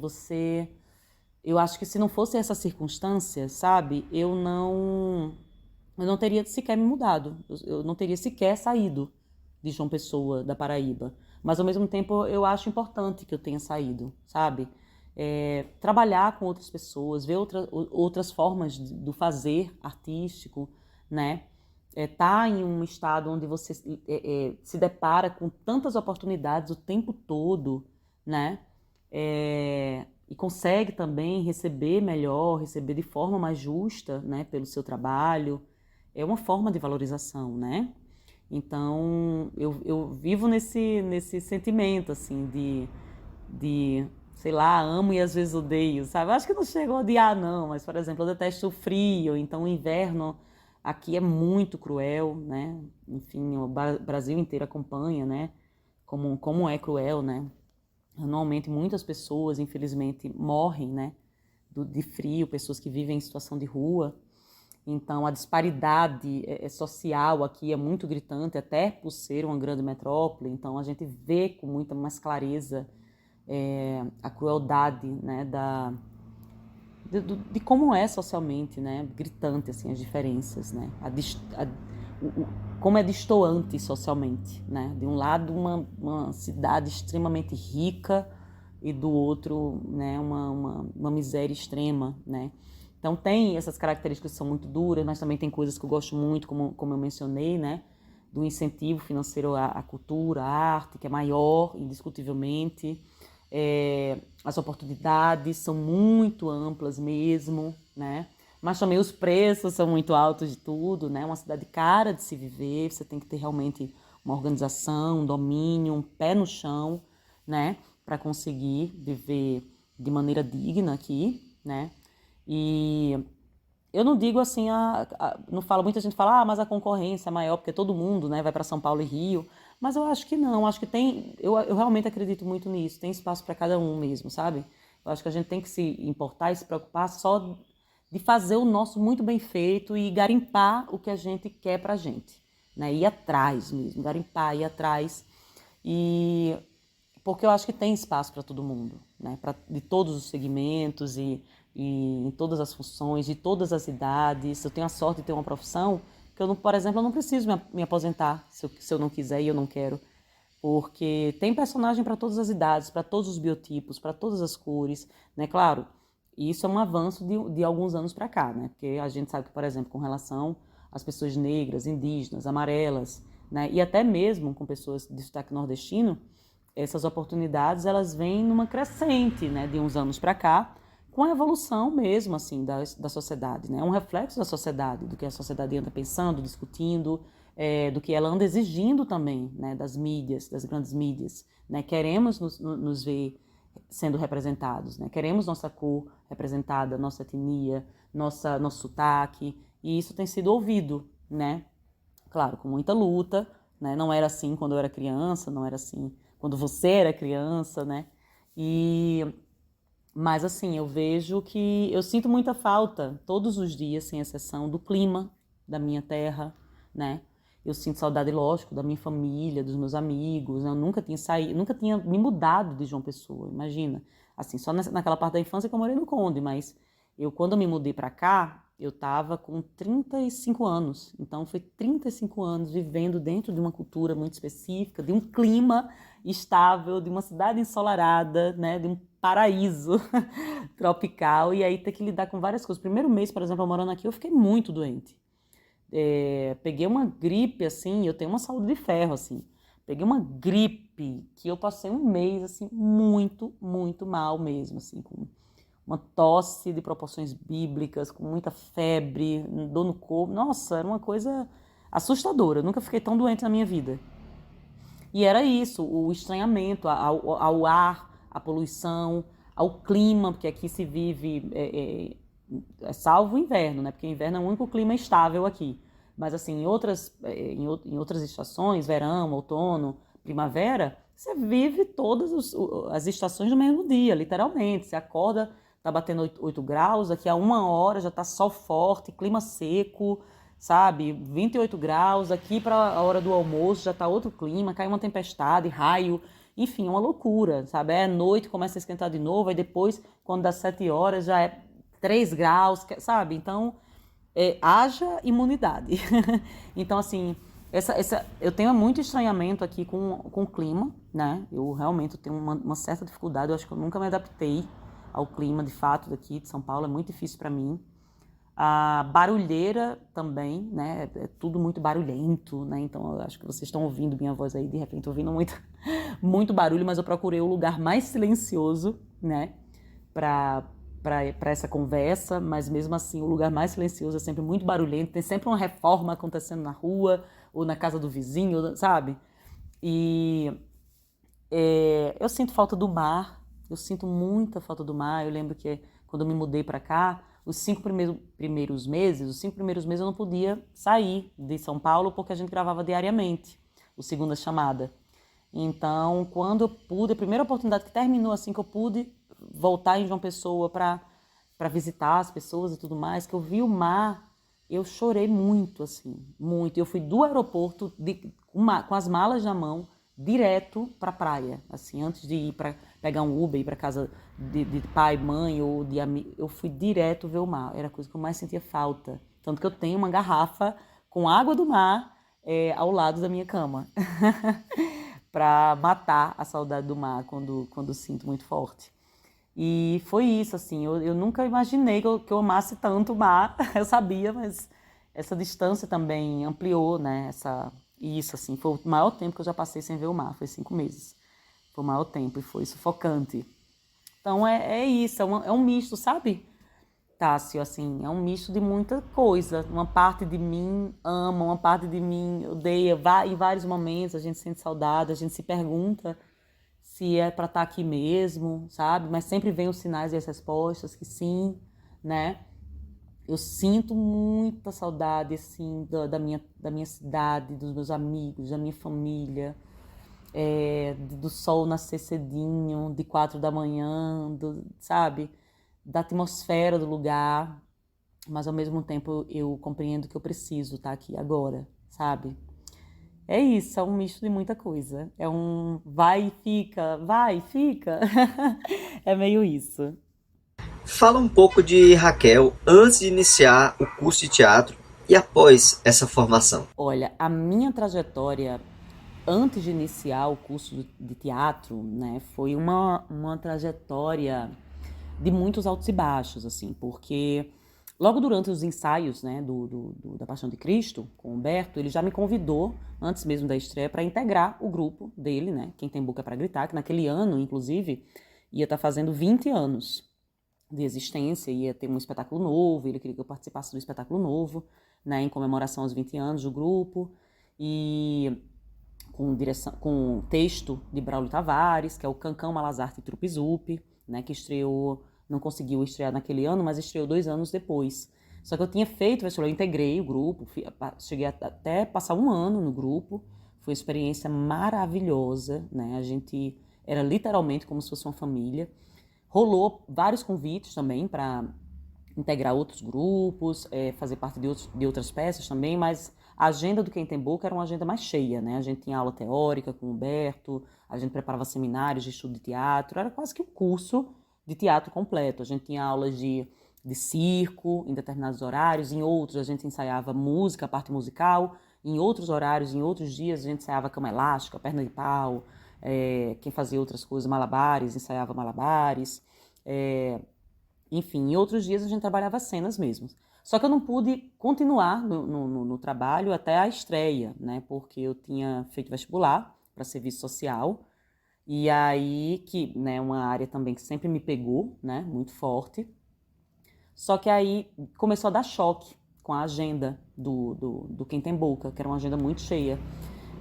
S2: eu acho que se não fosse essa circunstância, sabe? Eu não teria sequer me mudado. Eu não teria sequer saído de João Pessoa, da Paraíba. Mas, ao mesmo tempo, eu acho importante que eu tenha saído, sabe? Trabalhar com outras pessoas, ver outras formas do fazer artístico, né? Tá em um estado onde você se depara com tantas oportunidades o tempo todo, né? E consegue também receber melhor, receber de forma mais justa, né? Pelo seu trabalho. É uma forma de valorização, né? Então, eu vivo nesse sentimento, assim, sei lá, amo e às vezes odeio, sabe? Eu acho que não chego a odiar, não, mas, por exemplo, eu detesto o frio, então o inverno aqui é muito cruel, né? Enfim, o Brasil inteiro acompanha, né? Como é cruel, né? Anualmente, muitas pessoas, infelizmente, morrem, né? De frio, pessoas que vivem em situação de rua. Então, a disparidade social aqui é muito gritante, até por ser uma grande metrópole. Então, a gente vê com muita mais clareza a crueldade, né, de como é socialmente, né, gritante assim as diferenças, né, como é destoante socialmente, né, de um lado uma cidade extremamente rica e do outro, né, uma miséria extrema, né. Então tem essas características que são muito duras, mas também tem coisas que eu gosto muito, como eu mencionei, né, do incentivo financeiro à cultura, à arte, que é maior, indiscutivelmente. As oportunidades são muito amplas mesmo, né? Mas também os preços são muito altos de tudo, né? Uma cidade cara de se viver, você tem que ter realmente uma organização, um domínio, um pé no chão, né? Para conseguir viver de maneira digna aqui, né? E eu não digo assim, não falo, muita gente fala, mas a concorrência é maior porque todo mundo, né, vai para São Paulo e Rio, mas eu acho que não, acho que eu realmente acredito muito nisso, tem espaço para cada um mesmo, sabe? Eu acho que a gente tem que se importar e se preocupar só de fazer o nosso muito bem feito e garimpar o que a gente quer pra gente, né? Ir atrás mesmo, garimpar, ir atrás, e porque eu acho que tem espaço para todo mundo, né? De todos os segmentos e em todas as funções, de todas as idades. Eu tenho a sorte de ter uma profissão que eu, não, por exemplo, eu não preciso me aposentar se eu não quiser e eu não quero, porque tem personagem para todas as idades, para todos os biotipos, para todas as cores, né? Claro, isso é um avanço de alguns anos para cá, né? Porque a gente sabe que, por exemplo, com relação às pessoas negras, indígenas, amarelas, né? E até mesmo com pessoas de sotaque nordestino, essas oportunidades elas vêm numa crescente, né, de uns anos para cá, com a evolução mesmo assim da sociedade, né, um reflexo da sociedade, do que a sociedade anda pensando, discutindo, do que ela anda exigindo também, né, das mídias, das grandes mídias, né, queremos nos ver sendo representados, né, queremos nossa cor representada, nossa etnia, nosso sotaque, e isso tem sido ouvido, né, claro, com muita luta, né, não era assim quando eu era criança, não era assim quando você era criança, né? Mas assim, eu vejo que eu sinto muita falta todos os dias, sem exceção, do clima da minha terra, né? Eu sinto saudade, lógico, da minha família, dos meus amigos, né? Eu nunca tinha saído, nunca tinha me mudado de João Pessoa, imagina. Assim, só naquela parte da infância que eu morei no Conde, mas quando eu me mudei para cá, eu estava com 35 anos. Então, foi 35 anos vivendo dentro de uma cultura muito específica, de um clima estável, de uma cidade ensolarada, né, de um paraíso tropical, e aí ter que lidar com várias coisas. Primeiro mês, por exemplo, eu morando aqui, eu fiquei muito doente. Peguei uma gripe, assim, eu tenho uma saúde de ferro, assim. Peguei uma gripe que eu passei um mês, assim, muito, muito mal mesmo, assim, com uma tosse de proporções bíblicas, com muita febre, dor no corpo. Nossa, era uma coisa assustadora. Eu nunca fiquei tão doente na minha vida. E era isso, o estranhamento ao ar, à poluição, ao clima, porque aqui se vive, salvo o inverno, né? Porque o inverno é o único clima estável aqui. Mas assim, em outras estações, verão, outono, primavera, você vive todas as estações no mesmo dia, literalmente. Você acorda, tá batendo 8 graus, daqui a 1 hora já tá sol forte, clima seco, sabe? 28 graus, aqui para a hora do almoço já tá outro clima, cai uma tempestade, raio, enfim, é uma loucura, sabe? É noite, começa a esquentar de novo, aí depois, quando dá 7 horas, já é 3 graus, sabe? Então, haja imunidade. Então, assim, eu tenho muito estranhamento aqui com o clima, né? Eu realmente tenho uma certa dificuldade, eu acho que eu nunca me adaptei ao clima, de fato, daqui de São Paulo, é muito difícil para mim. A barulheira também, né? É tudo muito barulhento, né? Então eu acho que vocês estão ouvindo minha voz aí, de repente ouvindo muito, muito barulho, mas eu procurei o lugar mais silencioso, né? Para para essa conversa, mas mesmo assim o lugar mais silencioso é sempre muito barulhento, tem sempre uma reforma acontecendo na rua ou na casa do vizinho, sabe? E eu sinto falta do mar, eu sinto muita falta do mar. Eu lembro que quando eu me mudei para cá, os 5 primeiros meses, eu não podia sair de São Paulo porque a gente gravava diariamente, o Segunda Chamada. Então, quando eu pude, a primeira oportunidade que terminou assim que eu pude voltar em João Pessoa para visitar as pessoas e tudo mais, que eu vi o mar, eu chorei muito, assim, muito. Eu fui do aeroporto com as malas na mão direto para a praia, assim, antes de ir para pegar um Uber, ir para casa de pai, mãe ou de amigo, eu fui direto ver o mar. Era a coisa que eu mais sentia falta. Tanto que eu tenho uma garrafa com água do mar ao lado da minha cama. Para matar a saudade do mar quando sinto muito forte. E foi isso, assim, eu nunca imaginei que eu amasse tanto o mar, eu sabia, mas essa distância também ampliou, né, isso, assim, foi o maior tempo que eu já passei sem ver o mar, foi 5 meses, foi o maior tempo e foi sufocante. Então é isso, é um misto, sabe, Tássio, assim, é um misto de muita coisa. Uma parte de mim ama, uma parte de mim odeia. Em vários momentos a gente sente saudade, a gente se pergunta se é para estar aqui mesmo, sabe? Mas sempre vem os sinais e as respostas que sim, né? Eu sinto muita saudade, assim, da minha cidade, dos meus amigos, da minha família, do sol nascer cedinho, de 4 da manhã, sabe? Da atmosfera do lugar, mas ao mesmo tempo eu compreendo que eu preciso estar aqui agora, sabe? É isso, é um misto de muita coisa. É um vai e fica. É meio isso.
S1: Fala um pouco de Raquel antes de iniciar o curso de teatro e após essa formação.
S2: Olha, a minha trajetória antes de iniciar o curso de teatro, né, foi uma trajetória de muitos altos e baixos, assim, porque logo durante os ensaios, né, da Paixão de Cristo, com o Humberto, ele já me convidou, antes mesmo da estreia, para integrar o grupo dele, né, Quem Tem Boca para Gritar, que naquele ano, inclusive, ia estar fazendo 20 anos de existência, ia ter um espetáculo novo, ele queria que eu participasse do espetáculo novo, né, em comemoração aos 20 anos do grupo, e com texto de Braulio Tavares, que é o Cancão Malazarte Trupizupi, né, que estreou, não conseguiu estrear naquele ano, mas estreou 2 anos depois. Só que eu tinha feito vestibular, eu integrei o grupo, cheguei até passar 1 ano no grupo, foi uma experiência maravilhosa, né, a gente era literalmente como se fosse uma família. Rolou vários convites também para integrar outros grupos, fazer parte de outras peças também, mas a agenda do Quem Tem Boca era uma agenda mais cheia, né? A gente tinha aula teórica com o Humberto, a gente preparava seminários de estudo de teatro, era quase que um curso de teatro completo. A gente tinha aulas de circo em determinados horários, em outros a gente ensaiava música, a parte musical, em outros horários, em outros dias a gente ensaiava cama elástica, perna de pau, quem fazia outras coisas, malabares, ensaiava malabares, enfim, em outros dias a gente trabalhava cenas mesmo. Só que eu não pude continuar no trabalho até a estreia, né? Porque eu tinha feito vestibular para serviço social, e aí que, né, uma área também que sempre me pegou, né, muito forte. Só que aí começou a dar choque com a agenda do Quem Tem Boca, que era uma agenda muito cheia.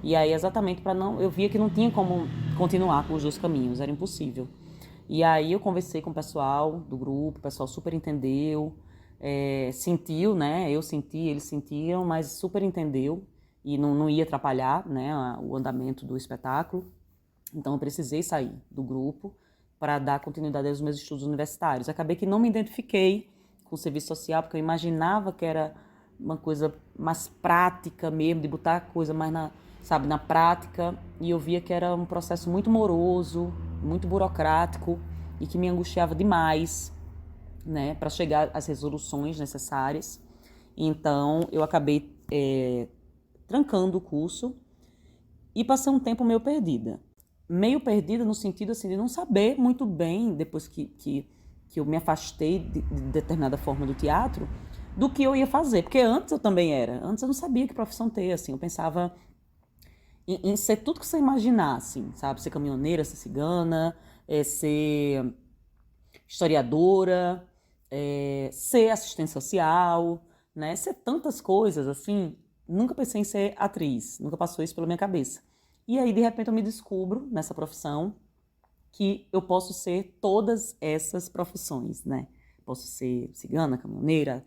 S2: E aí, exatamente para não. Eu via que não tinha como continuar com os dois caminhos, era impossível. E aí eu conversei com o pessoal do grupo, o pessoal super entendeu, sentiu, né? Eu senti, eles sentiram, mas super entendeu e não ia atrapalhar, né, o andamento do espetáculo. Então eu precisei sair do grupo para dar continuidade aos meus estudos universitários. Acabei que não me identifiquei com o serviço social, porque eu imaginava que era uma coisa mais prática mesmo, de botar a coisa mais na prática, e eu via que era um processo muito moroso, muito burocrático e que me angustiava demais, né, para chegar às resoluções necessárias. Então eu acabei trancando o curso e passei um tempo meio perdida. Meio perdida no sentido assim, de não saber muito bem, depois que eu me afastei de determinada forma do teatro, do que eu ia fazer. Porque antes eu também era. Antes eu não sabia que profissão ter, assim. Eu pensava em ser tudo que você imaginar, assim, sabe? Ser caminhoneira, ser cigana, ser historiadora, ser assistente social, né? Ser tantas coisas, assim. Nunca pensei em ser atriz. Nunca passou isso pela minha cabeça. E aí, de repente, eu me descubro nessa profissão que eu posso ser todas essas profissões, né? Posso ser cigana, caminhoneira,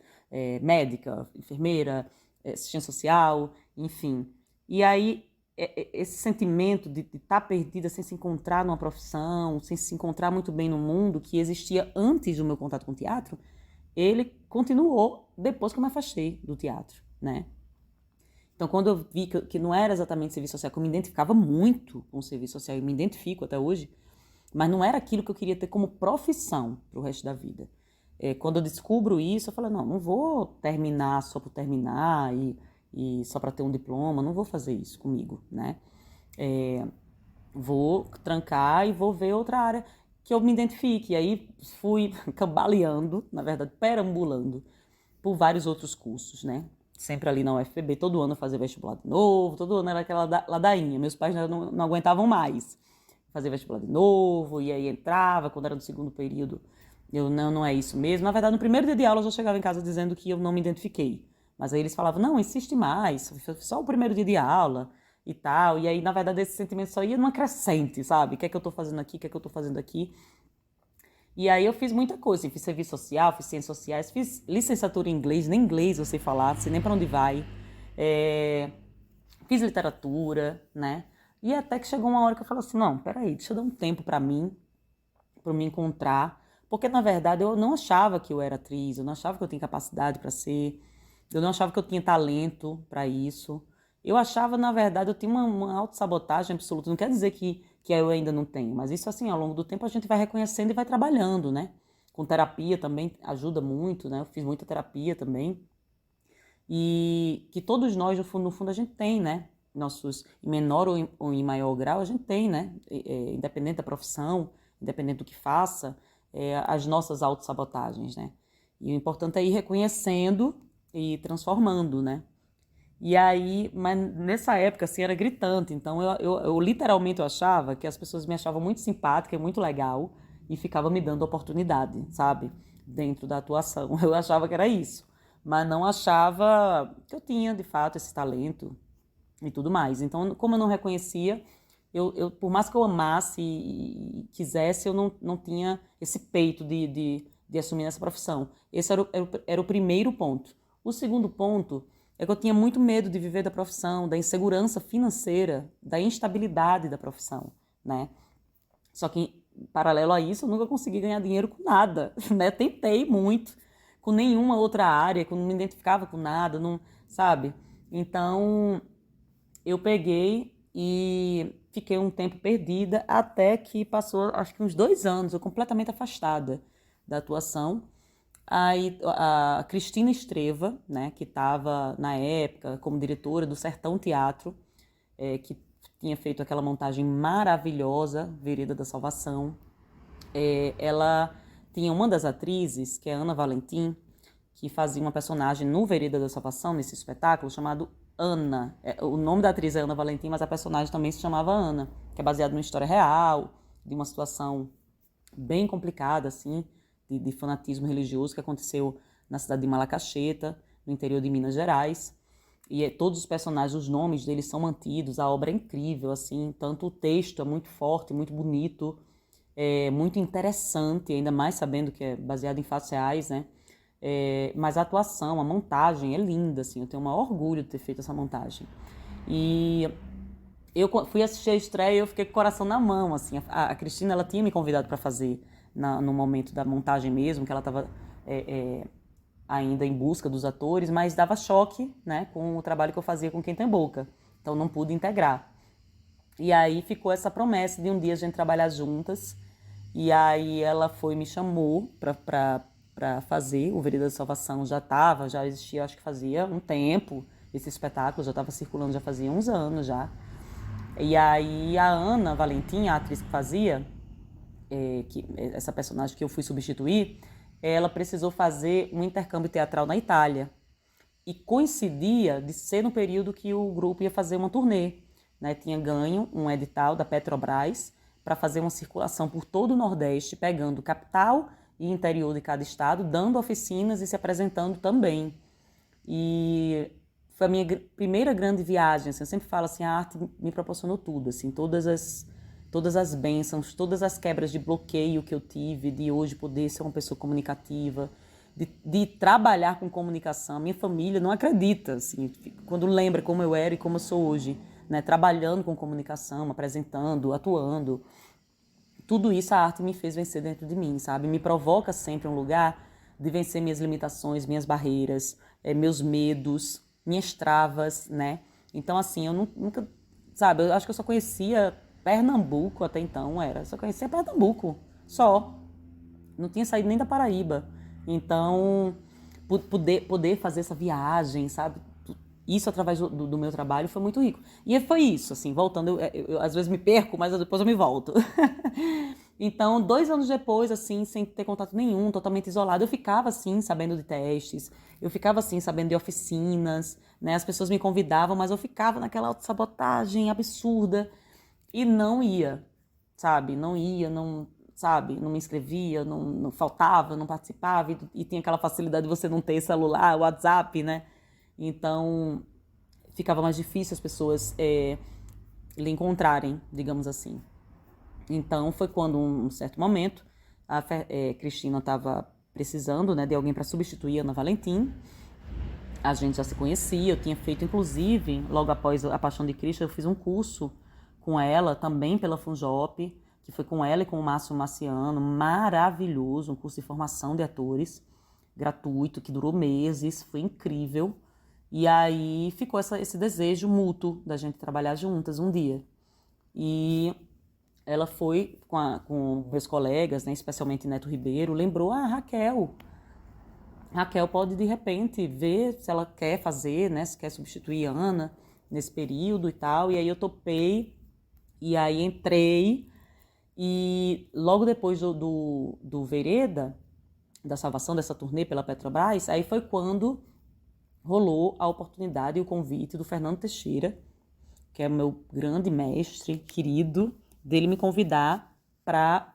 S2: médica, enfermeira, assistente social, enfim. E aí, esse sentimento de estar perdida sem se encontrar numa profissão, sem se encontrar muito bem no mundo que existia antes do meu contato com o teatro, ele continuou depois que eu me afastei do teatro, né? Então, quando eu vi que não era exatamente serviço social, que eu me identificava muito com o serviço social, e me identifico até hoje, mas não era aquilo que eu queria ter como profissão para o resto da vida. Quando eu descubro isso, eu falo, não vou terminar só por terminar e só para ter um diploma, não vou fazer isso comigo, né? Vou trancar e vou ver outra área que eu me identifique. E aí fui cambaleando, na verdade, perambulando por vários outros cursos, né? Sempre ali na UFPB, todo ano eu fazia vestibular de novo, todo ano era aquela ladainha. Meus pais não aguentavam mais fazer vestibular de novo, e aí entrava, quando era do segundo período, eu não é isso mesmo. Na verdade, no primeiro dia de aula eu já chegava em casa dizendo que eu não me identifiquei. Mas aí eles falavam, não, insiste mais, só o primeiro dia de aula e tal. E aí, na verdade, esse sentimento só ia numa crescente, sabe? O que é que eu tô fazendo aqui, o que é que eu tô fazendo aqui? E aí eu fiz muita coisa, assim, fiz serviço social, fiz ciências sociais, fiz licenciatura em inglês, nem inglês eu sei falar, sei nem para onde vai. Fiz literatura, né? E até que chegou uma hora que eu falei assim, não, peraí, deixa eu dar um tempo para mim me encontrar. Porque, na verdade, eu não achava que eu era atriz, eu não achava que eu tinha capacidade para ser, eu não achava que eu tinha talento para isso. Eu achava, na verdade, eu tinha uma autossabotagem absoluta. Não quer dizer que eu ainda não tenho, mas isso, assim, ao longo do tempo a gente vai reconhecendo e vai trabalhando, né? Com terapia também ajuda muito, né? Eu fiz muita terapia também. E que todos nós, no fundo, a gente tem, né? Nossos, em menor ou em maior grau, a gente tem, né? Independente da profissão, independente do que faça, as nossas autossabotagens, né? E o importante é ir reconhecendo e transformando, né? E aí, mas nessa época, assim, era gritante. Então, eu literalmente eu achava que as pessoas me achavam muito simpática e muito legal e ficava me dando oportunidade, sabe? Dentro da atuação. Eu achava que era isso. Mas não achava que eu tinha, de fato, esse talento e tudo mais. Então, como eu não reconhecia, por mais que eu amasse e quisesse, eu não tinha esse peito de assumir essa profissão. Esse era o primeiro ponto. O segundo ponto é que eu tinha muito medo de viver da profissão, da insegurança financeira, da instabilidade da profissão, né? Só que, paralelo a isso, eu nunca consegui ganhar dinheiro com nada, né? Tentei muito, com nenhuma outra área, que eu não me identificava com nada, não, sabe? Então, eu peguei e fiquei um tempo perdida, até que passou, acho que uns 2 anos, eu completamente afastada da atuação. Aí a Cristina Estreva, né, que estava na época como diretora do Sertão Teatro, que tinha feito aquela montagem maravilhosa, Vereda da Salvação, ela tinha uma das atrizes, que é a Ana Valentim, que fazia uma personagem no Vereda da Salvação, nesse espetáculo, chamado Ana. O nome da atriz é Ana Valentim, mas a personagem também se chamava Ana, que é baseado numa história real, de uma situação bem complicada, assim, de fanatismo religioso que aconteceu na cidade de Malacacheta, no interior de Minas Gerais. E todos os personagens, os nomes deles são mantidos, a obra é incrível, assim, tanto o texto é muito forte, muito bonito, é muito interessante, ainda mais sabendo que é baseado em fatos reais, né? Mas a atuação, a montagem é linda, assim, eu tenho o maior orgulho de ter feito essa montagem. E eu fui assistir a estreia e eu fiquei com o coração na mão, assim, a Cristina, ela tinha me convidado para fazer no momento da montagem mesmo, que ela estava ainda em busca dos atores, mas dava choque, né, com o trabalho que eu fazia com Quem Tem Boca, então não pude integrar. E aí ficou essa promessa de um dia a gente trabalhar juntas, e aí ela me chamou para fazer, o Vereda da Salvação já existia, acho que fazia um tempo, esse espetáculo já estava circulando, já fazia uns anos já. E aí a Ana Valentim, a atriz que fazia, essa personagem que eu fui substituir, ela precisou fazer um intercâmbio teatral na Itália. E coincidia de ser no período que o grupo ia fazer uma turnê, né? Tinha ganho um edital da Petrobras para fazer uma circulação por todo o Nordeste, pegando capital e interior de cada estado, dando oficinas e se apresentando também. E foi a minha primeira grande viagem, assim, eu sempre falo assim, a arte me proporcionou tudo, assim, todas as bênçãos, todas as quebras de bloqueio que eu tive, de hoje poder ser uma pessoa comunicativa, de trabalhar com comunicação. Minha família não acredita, assim, quando lembra como eu era e como eu sou hoje, né, trabalhando com comunicação, apresentando, atuando. Tudo isso a arte me fez vencer dentro de mim, sabe? Me provoca sempre um lugar de vencer minhas limitações, minhas barreiras, meus medos, minhas travas, né? Então, assim, eu nunca, sabe? Eu acho que eu só conhecia Pernambuco até então, só conhecia Pernambuco, só. Não tinha saído nem da Paraíba. Então, poder fazer essa viagem, sabe? Isso através do meu trabalho foi muito rico. E foi isso, assim, voltando, eu às vezes me perco, mas depois eu me volto. Então, 2 anos depois, assim, sem ter contato nenhum, totalmente isolado, eu ficava, assim, sabendo de testes, eu ficava, assim, sabendo de oficinas, né? As pessoas me convidavam, mas eu ficava naquela autossabotagem absurda e não ia, sabe? Não ia, não, sabe? Não me inscrevia, não faltava, não participava e tinha aquela facilidade de você não ter celular, WhatsApp, né? Então, ficava mais difícil as pessoas lhe encontrarem, digamos assim. Então, foi quando, um certo momento, a Cristina estava precisando, né, de alguém para substituir a Ana Valentim. A gente já se conhecia, eu tinha feito, inclusive, logo após A Paixão de Cristo, eu fiz um curso com ela, também pela Funjop, que foi com ela e com o Márcio Marciano, maravilhoso, um curso de formação de atores, gratuito, que durou meses, foi incrível. E aí ficou esse desejo mútuo da gente trabalhar juntas um dia. E ela foi com meus colegas, né, especialmente Neto Ribeiro, lembrou, Raquel pode de repente ver se ela quer fazer, né, se quer substituir a Ana nesse período e tal. E aí eu topei, e aí entrei, e logo depois do Vereda, da Salvação, dessa turnê pela Petrobras, aí foi quando rolou a oportunidade e o convite do Fernando Teixeira, que é meu grande mestre, querido, dele me convidar para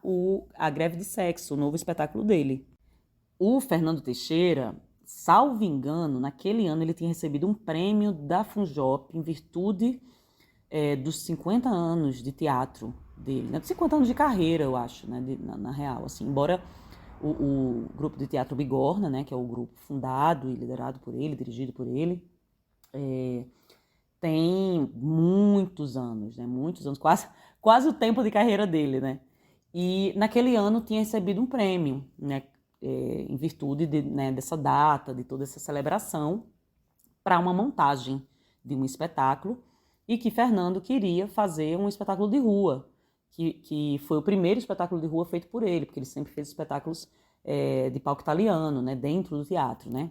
S2: a Greve de Sexo, o novo espetáculo dele. O Fernando Teixeira, salvo engano, naquele ano ele tinha recebido um prêmio da Funjop em virtude dos 50 anos de teatro dele, né? Dos 50 anos de carreira, eu acho, né? Na real, assim, embora o grupo de teatro Bigorna, né, que é o grupo fundado e liderado por ele, dirigido por ele, tem muitos anos, né, quase o tempo de carreira dele, né, e naquele ano tinha recebido um prêmio, né, em virtude né, dessa data, de toda essa celebração, para uma montagem de um espetáculo, e que Fernando queria fazer um espetáculo de rua, que foi o primeiro espetáculo de rua feito por ele, porque ele sempre fez espetáculos de palco italiano, né, dentro do teatro, né,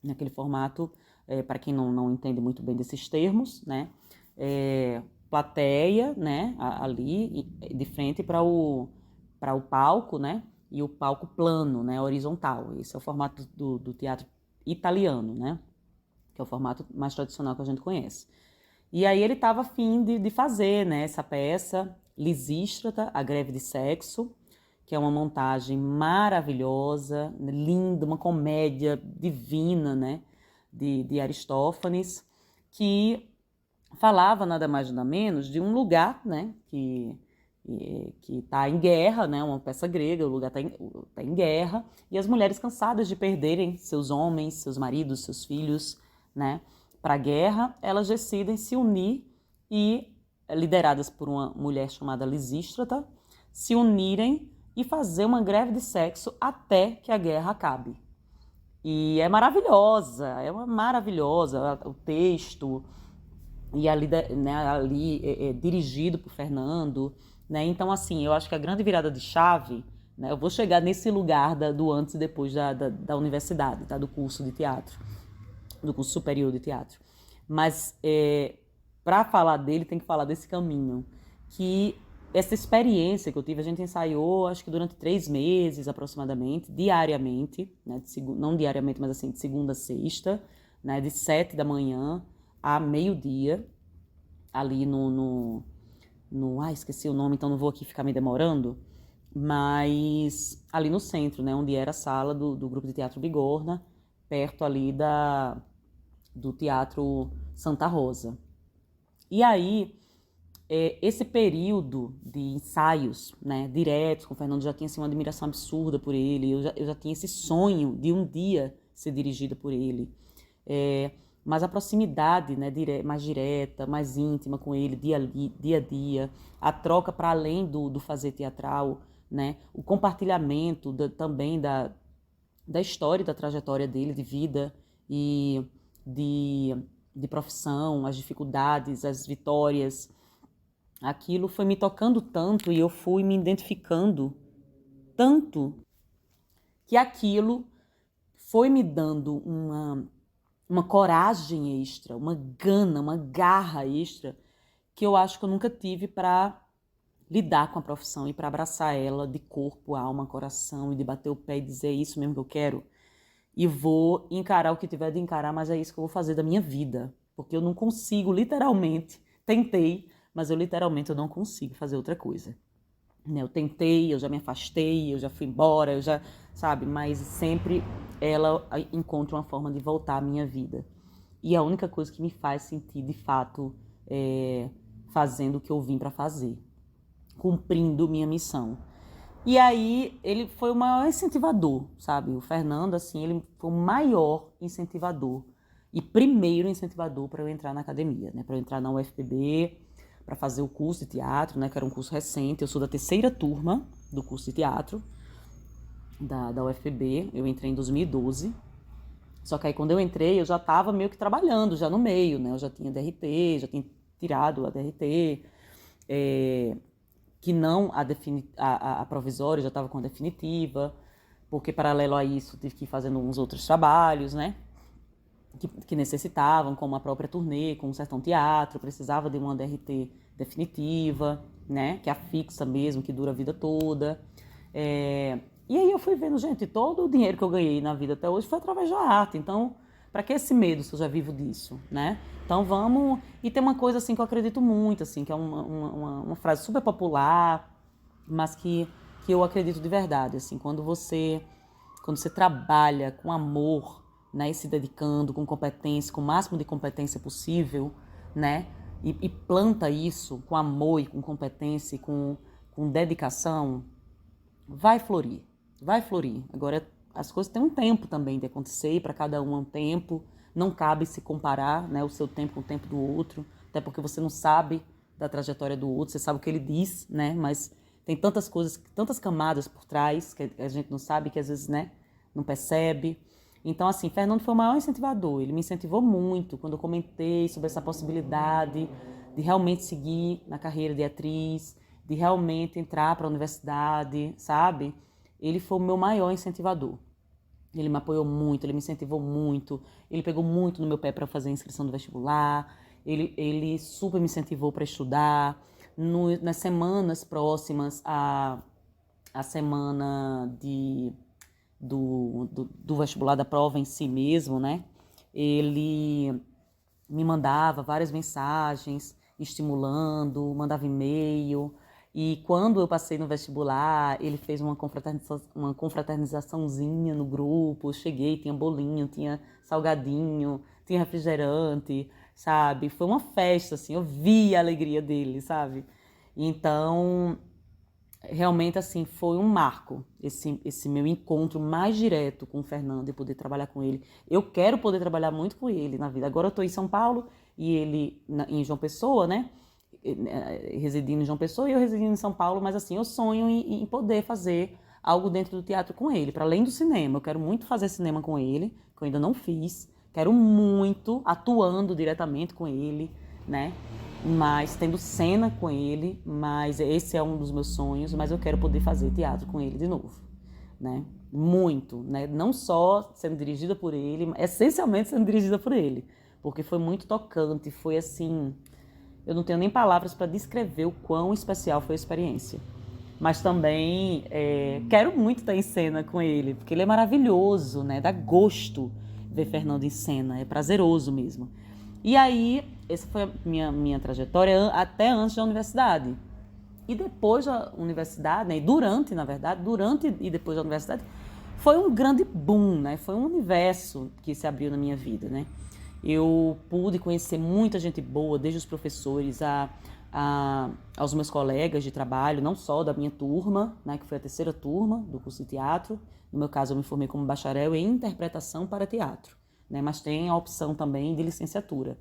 S2: naquele formato, para quem não entende muito bem desses termos, né, plateia, né, ali de frente para o palco, né, e o palco plano, né, horizontal. Esse é o formato do teatro italiano, né, que é o formato mais tradicional que a gente conhece. E aí ele estava afim de fazer, né, essa peça, Lisístrata, A Greve de Sexo, que é uma montagem maravilhosa, linda, uma comédia divina, né, de Aristófanes, que falava nada mais nada menos de um lugar, né, que está em guerra, né, uma peça grega, o lugar está em guerra, e as mulheres cansadas de perderem seus homens, seus maridos, seus filhos, né, para a guerra, elas decidem se unir e, lideradas por uma mulher chamada Lisístrata, se unirem e fazer uma greve de sexo até que a guerra acabe. E é uma maravilhosa, o texto, e ali, né, dirigido por Fernando, né? Então, assim, eu acho que a grande virada de chave, né, eu vou chegar nesse lugar do antes e depois da universidade, tá? Do curso de teatro, do curso superior de teatro. Mas, para falar dele, tem que falar desse caminho, que essa experiência que eu tive, a gente ensaiou, acho que durante 3 meses aproximadamente, diariamente, né, não diariamente, mas assim, de segunda a sexta, né, de 7 da manhã a meio-dia, ali esqueci o nome, então não vou aqui ficar me demorando, mas ali no centro, né, onde era a sala do grupo de teatro Bigorna, perto ali do Teatro Santa Rosa. E aí, esse período de ensaios, né, diretos com o Fernando, já tinha assim, uma admiração absurda por ele, eu já tinha esse sonho de um dia ser dirigida por ele. Mas a proximidade, né, mais direta, mais íntima com ele, dia a dia, a troca para além do fazer teatral, né, o compartilhamento também da história, da trajetória dele, de vida e de profissão, as dificuldades, as vitórias. Aquilo foi me tocando tanto e eu fui me identificando tanto que aquilo foi me dando uma coragem extra, uma gana, uma garra extra que eu acho que eu nunca tive para lidar com a profissão e para abraçar ela de corpo, alma, coração e de bater o pé e dizer: é isso mesmo que eu quero. E vou encarar o que tiver de encarar, mas é isso que eu vou fazer da minha vida. Porque eu não consigo, literalmente, tentei, mas eu não consigo fazer outra coisa. Eu tentei, eu já me afastei, eu já fui embora, eu já, sabe, mas sempre ela encontra uma forma de voltar à minha vida. E a única coisa que me faz sentir, de fato, fazendo o que eu vim para fazer, cumprindo minha missão. E aí ele foi o maior incentivador, sabe? O Fernando, assim, ele foi o maior incentivador e primeiro incentivador para eu entrar na academia, né? Para eu entrar na UFPB, para fazer o curso de teatro, né? Que era um curso recente. Eu sou da 3ª turma do curso de teatro da UFPB. Eu entrei em 2012. Só que aí quando eu entrei, eu já estava meio que trabalhando já no meio, né? Eu já tinha DRT, já tinha tirado a DRT, que não a provisória, já estava com a definitiva, porque paralelo a isso tive que ir fazendo uns outros trabalhos, né? Que necessitavam, como a própria turnê, com o Sertão Teatro, precisava de uma DRT definitiva, né? Que é a fixa mesmo, que dura a vida toda. E aí eu fui vendo, gente, todo o dinheiro que eu ganhei na vida até hoje foi através da arte. Então, para que esse medo se eu já vivo disso, né? Então vamos... E tem uma coisa assim que eu acredito muito, assim, que é uma frase super popular, mas que eu acredito de verdade, assim, quando você trabalha com amor, né, e se dedicando com competência, com o máximo de competência possível, né, e planta isso com amor e com competência e com dedicação, vai florir, vai florir. Agora, as coisas têm um tempo também de acontecer, e para cada um é um tempo, não cabe se comparar, né, o seu tempo com o tempo do outro, até porque você não sabe da trajetória do outro, você sabe o que ele diz, né, mas tem tantas coisas, tantas camadas por trás que a gente não sabe, que às vezes, né, não percebe. Então, assim, Fernando foi o maior incentivador, ele me incentivou muito quando eu comentei sobre essa possibilidade de realmente seguir na carreira de atriz, de realmente entrar para a universidade, sabe? Ele foi o meu maior incentivador. Ele me apoiou muito, ele me incentivou muito, ele pegou muito no meu pé para fazer a inscrição do vestibular, ele super me incentivou para estudar. Nas semanas próximas a semana do vestibular, da prova em si mesmo, né? Ele me mandava várias mensagens estimulando, mandava e-mail. E quando eu passei no vestibular, ele fez uma confraternizaçãozinha no grupo. Eu cheguei, tinha bolinho, tinha salgadinho, tinha refrigerante, sabe? Foi uma festa, assim, eu vi a alegria dele, sabe? Então, realmente, assim, foi um marco esse meu encontro mais direto com o Fernando e poder trabalhar com ele. Eu quero poder trabalhar muito com ele na vida. Agora eu estou em São Paulo e ele em João Pessoa, né? Residindo em João Pessoa e eu residindo em São Paulo, mas assim, eu sonho em poder fazer algo dentro do teatro com ele, para além do cinema. Eu quero muito fazer cinema com ele, que eu ainda não fiz. Quero muito atuando diretamente com ele, né? Mas tendo cena com ele, mas esse é um dos meus sonhos, mas eu quero poder fazer teatro com ele de novo, né? Muito, né? Não só sendo dirigida por ele, essencialmente sendo dirigida por ele, porque foi muito tocante, foi assim, eu não tenho nem palavras para descrever o quão especial foi a experiência. Mas também quero muito estar em cena com ele, porque ele é maravilhoso, né? Dá gosto ver Fernando em cena, é prazeroso mesmo. E aí, essa foi a minha trajetória até antes da universidade. E depois da universidade, né? Durante e depois da universidade, foi um grande boom, né? Foi um universo que se abriu na minha vida, né? Eu pude conhecer muita gente boa, desde os professores aos meus colegas de trabalho, não só da minha turma, né, que foi a terceira turma do curso de teatro. No meu caso, eu me formei como bacharel em interpretação para teatro, né, mas tem a opção também de licenciatura.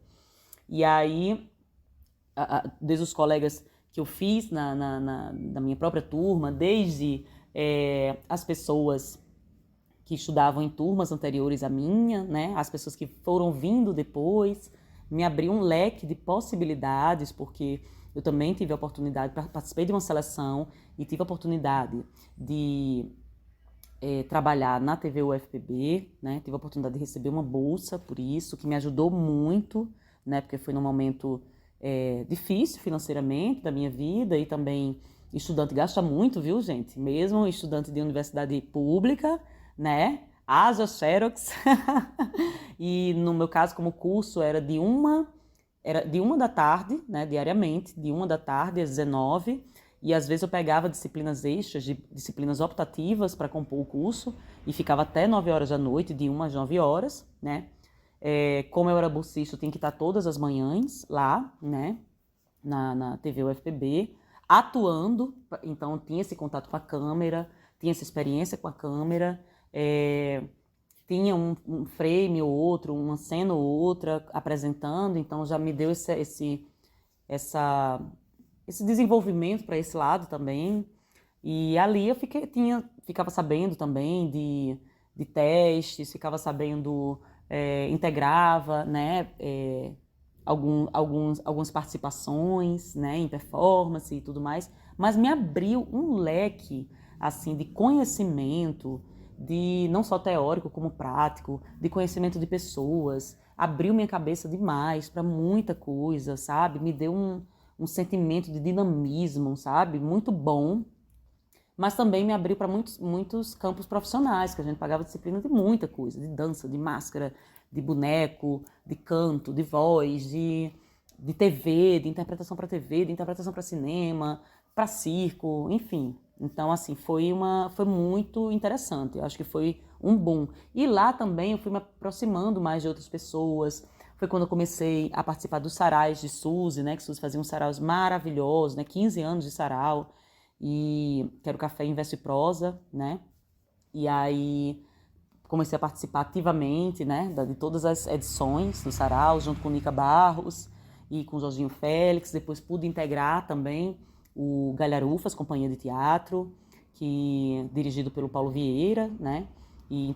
S2: E aí, desde os colegas que eu fiz na minha própria turma, desde as pessoas que estudavam em turmas anteriores à minha, né? As pessoas que foram vindo depois, me abriu um leque de possibilidades, porque eu também tive a oportunidade, participei de uma seleção e tive a oportunidade de trabalhar na TV UFPB, né? Tive a oportunidade de receber uma bolsa por isso, que me ajudou muito, né? Porque foi num momento difícil financeiramente da minha vida e também estudante gasta muito, viu, gente? Mesmo estudante de universidade pública, né? Haja Xerox. E no meu caso, como curso, era de uma da tarde, né, diariamente, de 1 da tarde às 19, e às vezes eu pegava disciplinas extras, disciplinas optativas para compor o curso, e ficava até 9 horas da noite, de 1 às 9 horas, né? Como eu era bolsista, eu tinha que estar todas as manhãs lá, né, na TV UFPB, atuando, então eu tinha esse contato com a câmera, tinha essa experiência com a câmera, tinha um frame ou outro, uma cena ou outra apresentando, então já me deu esse desenvolvimento para esse lado também. E ali eu ficava sabendo também de testes, ficava sabendo, integrava, né, algumas participações, né, em performance e tudo mais, mas me abriu um leque assim de conhecimento, de não só teórico como prático, de conhecimento de pessoas, abriu minha cabeça demais para muita coisa, sabe? Me deu um sentimento de dinamismo, sabe? Muito bom, mas também me abriu para muitos campos profissionais, que a gente pagava disciplina de muita coisa, de dança, de máscara, de boneco, de canto, de voz, de TV, de interpretação para TV, de interpretação para cinema, para circo, enfim. Então, assim, foi muito interessante. Eu acho que foi um boom. E lá também eu fui me aproximando mais de outras pessoas. Foi quando eu comecei a participar dos sarais de Suzy, né? Que Suzy fazia uns saraus maravilhosos, né? 15 anos de sarau. E que era o Café em Verso e Prosa, né? E aí comecei a participar ativamente, né? De todas as edições do sarau, junto com Nica Barros e com Jorginho Félix. Depois pude integrar também o Galharufas, companhia de teatro, dirigido pelo Paulo Vieira, né? E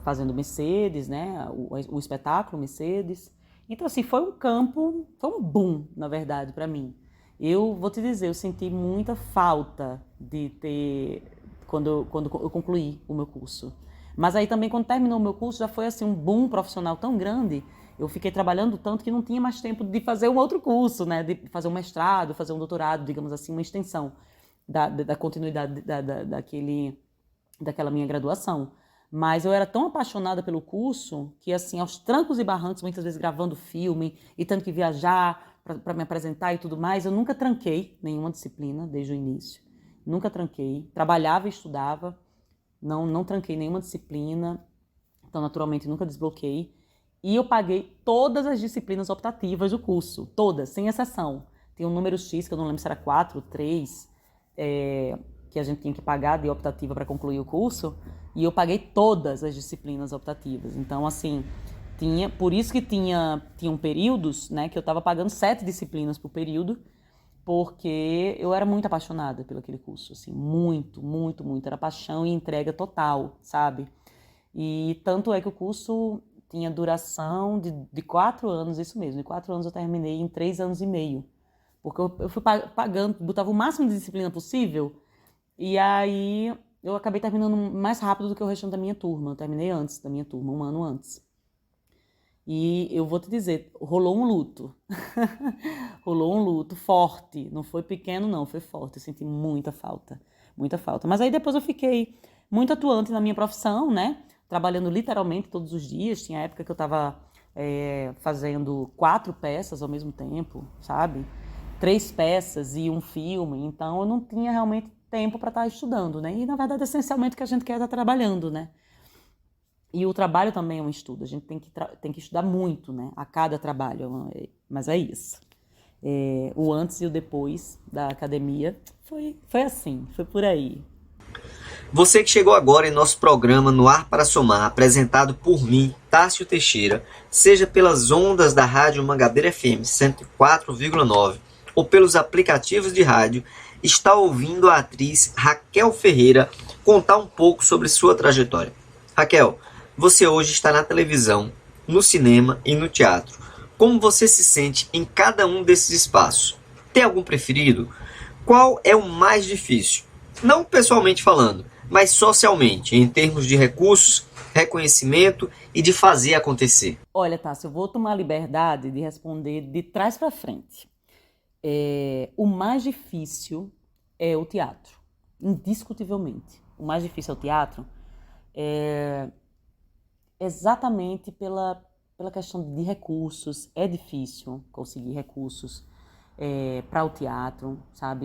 S2: fazendo Mercedes, né? O espetáculo Mercedes. Então, assim, foi um boom, na verdade, para mim. Eu vou te dizer, eu senti muita falta de ter, quando eu concluí o meu curso. Mas aí também, quando terminou o meu curso, já foi assim um boom profissional tão grande, eu fiquei trabalhando tanto que não tinha mais tempo de fazer um outro curso, né? De fazer um mestrado, fazer um doutorado, digamos assim, uma extensão. da continuidade daquela minha graduação. Mas eu era tão apaixonada pelo curso que, assim, aos trancos e barrancos, muitas vezes gravando filme e tendo que viajar para me apresentar e tudo mais, eu nunca tranquei nenhuma disciplina desde o início. Nunca tranquei. Trabalhava e estudava, não tranquei nenhuma disciplina, então, naturalmente, nunca desbloqueei. E eu paguei todas as disciplinas optativas do curso, todas, sem exceção. Tem um número X, que eu não lembro se era 4, 3, que a gente tinha que pagar de optativa para concluir o curso, e eu paguei todas as disciplinas optativas. Então, assim, por isso que tinham períodos, né, que eu estava pagando 7 disciplinas por período, porque eu era muito apaixonada pelo aquele curso, assim, muito, muito, muito. Era paixão e entrega total, sabe? E tanto é que o curso tinha duração de 4 anos, isso mesmo, de 4 anos eu terminei em 3 anos e meio, porque eu fui pagando, botava o máximo de disciplina possível, e aí eu acabei terminando mais rápido do que o restante da minha turma. Eu terminei antes da minha turma, 1 ano antes. E eu vou te dizer, rolou um luto. Rolou um luto forte. Não foi pequeno, não, foi forte. Eu senti muita falta, muita falta. Mas aí depois eu fiquei muito atuante na minha profissão, né? Trabalhando literalmente todos os dias. Tinha época que eu estava fazendo 4 peças ao mesmo tempo, sabe? 3 peças e um filme. Então eu não tinha realmente tempo para estar estudando, né? E na verdade, essencialmente, o que a gente quer é estar trabalhando, né? E o trabalho também é um estudo, a gente tem que estudar muito, né? A cada trabalho, mas é isso. O antes e o depois da academia foi assim, foi por aí.
S1: Você que chegou agora em nosso programa No Ar para Somar, apresentado por mim, Tássio Teixeira, seja pelas ondas da Rádio Mangabeira FM 104,9 ou pelos aplicativos de rádio, está ouvindo a atriz Raquel Ferreira contar um pouco sobre sua trajetória. Raquel, você hoje está na televisão, no cinema e no teatro. Como você se sente em cada um desses espaços? Tem algum preferido? Qual é o mais difícil? Não pessoalmente falando, mas socialmente, em termos de recursos, reconhecimento e de fazer acontecer.
S2: Olha, Tássio, eu vou tomar a liberdade de responder de trás para frente. O mais difícil é o teatro, indiscutivelmente. O mais difícil é o teatro, exatamente pela questão de recursos. É difícil conseguir recursos para o teatro, sabe?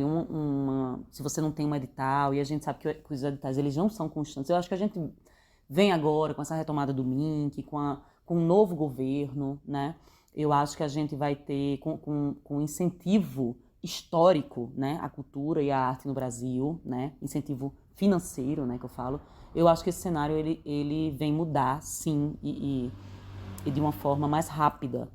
S2: Se você não tem um edital, e a gente sabe que os editais eles não são constantes. Eu acho que a gente vem agora com essa retomada do MINC, com um novo governo, né? Eu acho que a gente vai ter, com incentivo histórico, né, a cultura e a arte no Brasil, né, incentivo financeiro, né, que eu falo. Eu acho que esse cenário ele vem mudar, sim, e de uma forma mais rápida.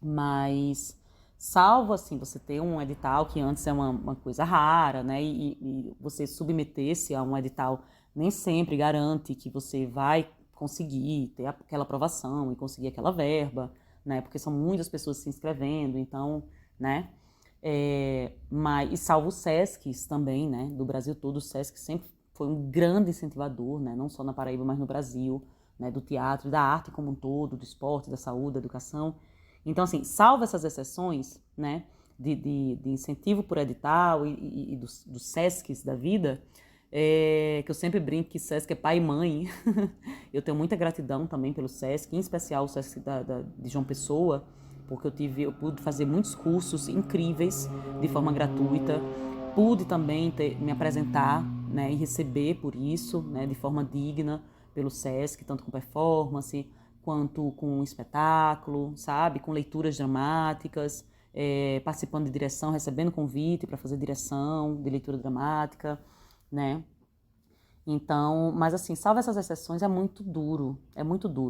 S2: Mas, salvo assim, você ter um edital que antes é uma coisa rara, né, e você submeter-se a um edital nem sempre garante que você vai conseguir ter aquela aprovação e conseguir aquela verba, né, porque são muitas pessoas se inscrevendo, então, né, e salvo os SESCs também, né, do Brasil todo. O SESC sempre foi um grande incentivador, né, não só na Paraíba, mas no Brasil, né, do teatro, da arte como um todo, do esporte, da saúde, da educação. Então, assim, salvo essas exceções, né, de incentivo por edital e dos SESCs da vida, que eu sempre brinco que SESC é pai e mãe. Eu tenho muita gratidão também pelo SESC, em especial o SESC de João Pessoa, porque eu pude fazer muitos cursos incríveis de forma gratuita, pude também me apresentar, né, e receber por isso, né, de forma digna pelo SESC, tanto com performance, quanto com espetáculo, sabe, com leituras dramáticas, participando de direção, recebendo convite para fazer direção de leitura dramática, né? Então, mas assim, salvo essas exceções, é muito duro,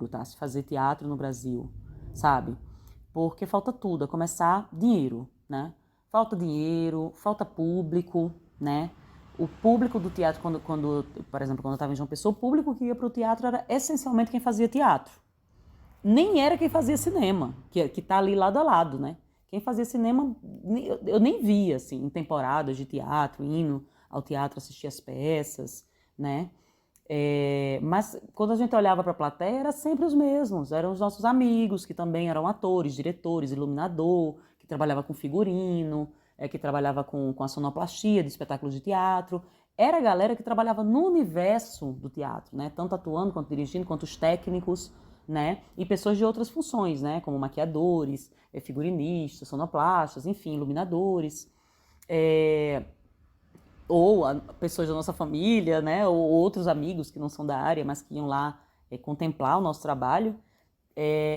S2: tá, se fazer teatro no Brasil, sabe? Porque falta tudo, a começar dinheiro, né? Falta dinheiro, falta público, né? O público do teatro, por exemplo, quando eu estava em João Pessoa, o público que ia para o teatro era essencialmente quem fazia teatro. Nem era quem fazia cinema, que está ali lado a lado, né? Quem fazia cinema, eu nem via, assim, em temporadas de teatro, indo ao teatro assistir as peças, né? Mas quando a gente olhava para a plateia, era sempre os mesmos, eram os nossos amigos, que também eram atores, diretores, iluminador, que trabalhava com figurino, que trabalhava com a sonoplastia de espetáculos de teatro. Era a galera que trabalhava no universo do teatro, né? Tanto atuando, quanto dirigindo, quanto os técnicos, né? E pessoas de outras funções, né? Como maquiadores, figurinistas, sonoplastas, enfim, iluminadores. Ou pessoas da nossa família, né? Ou outros amigos que não são da área, mas que iam lá contemplar o nosso trabalho.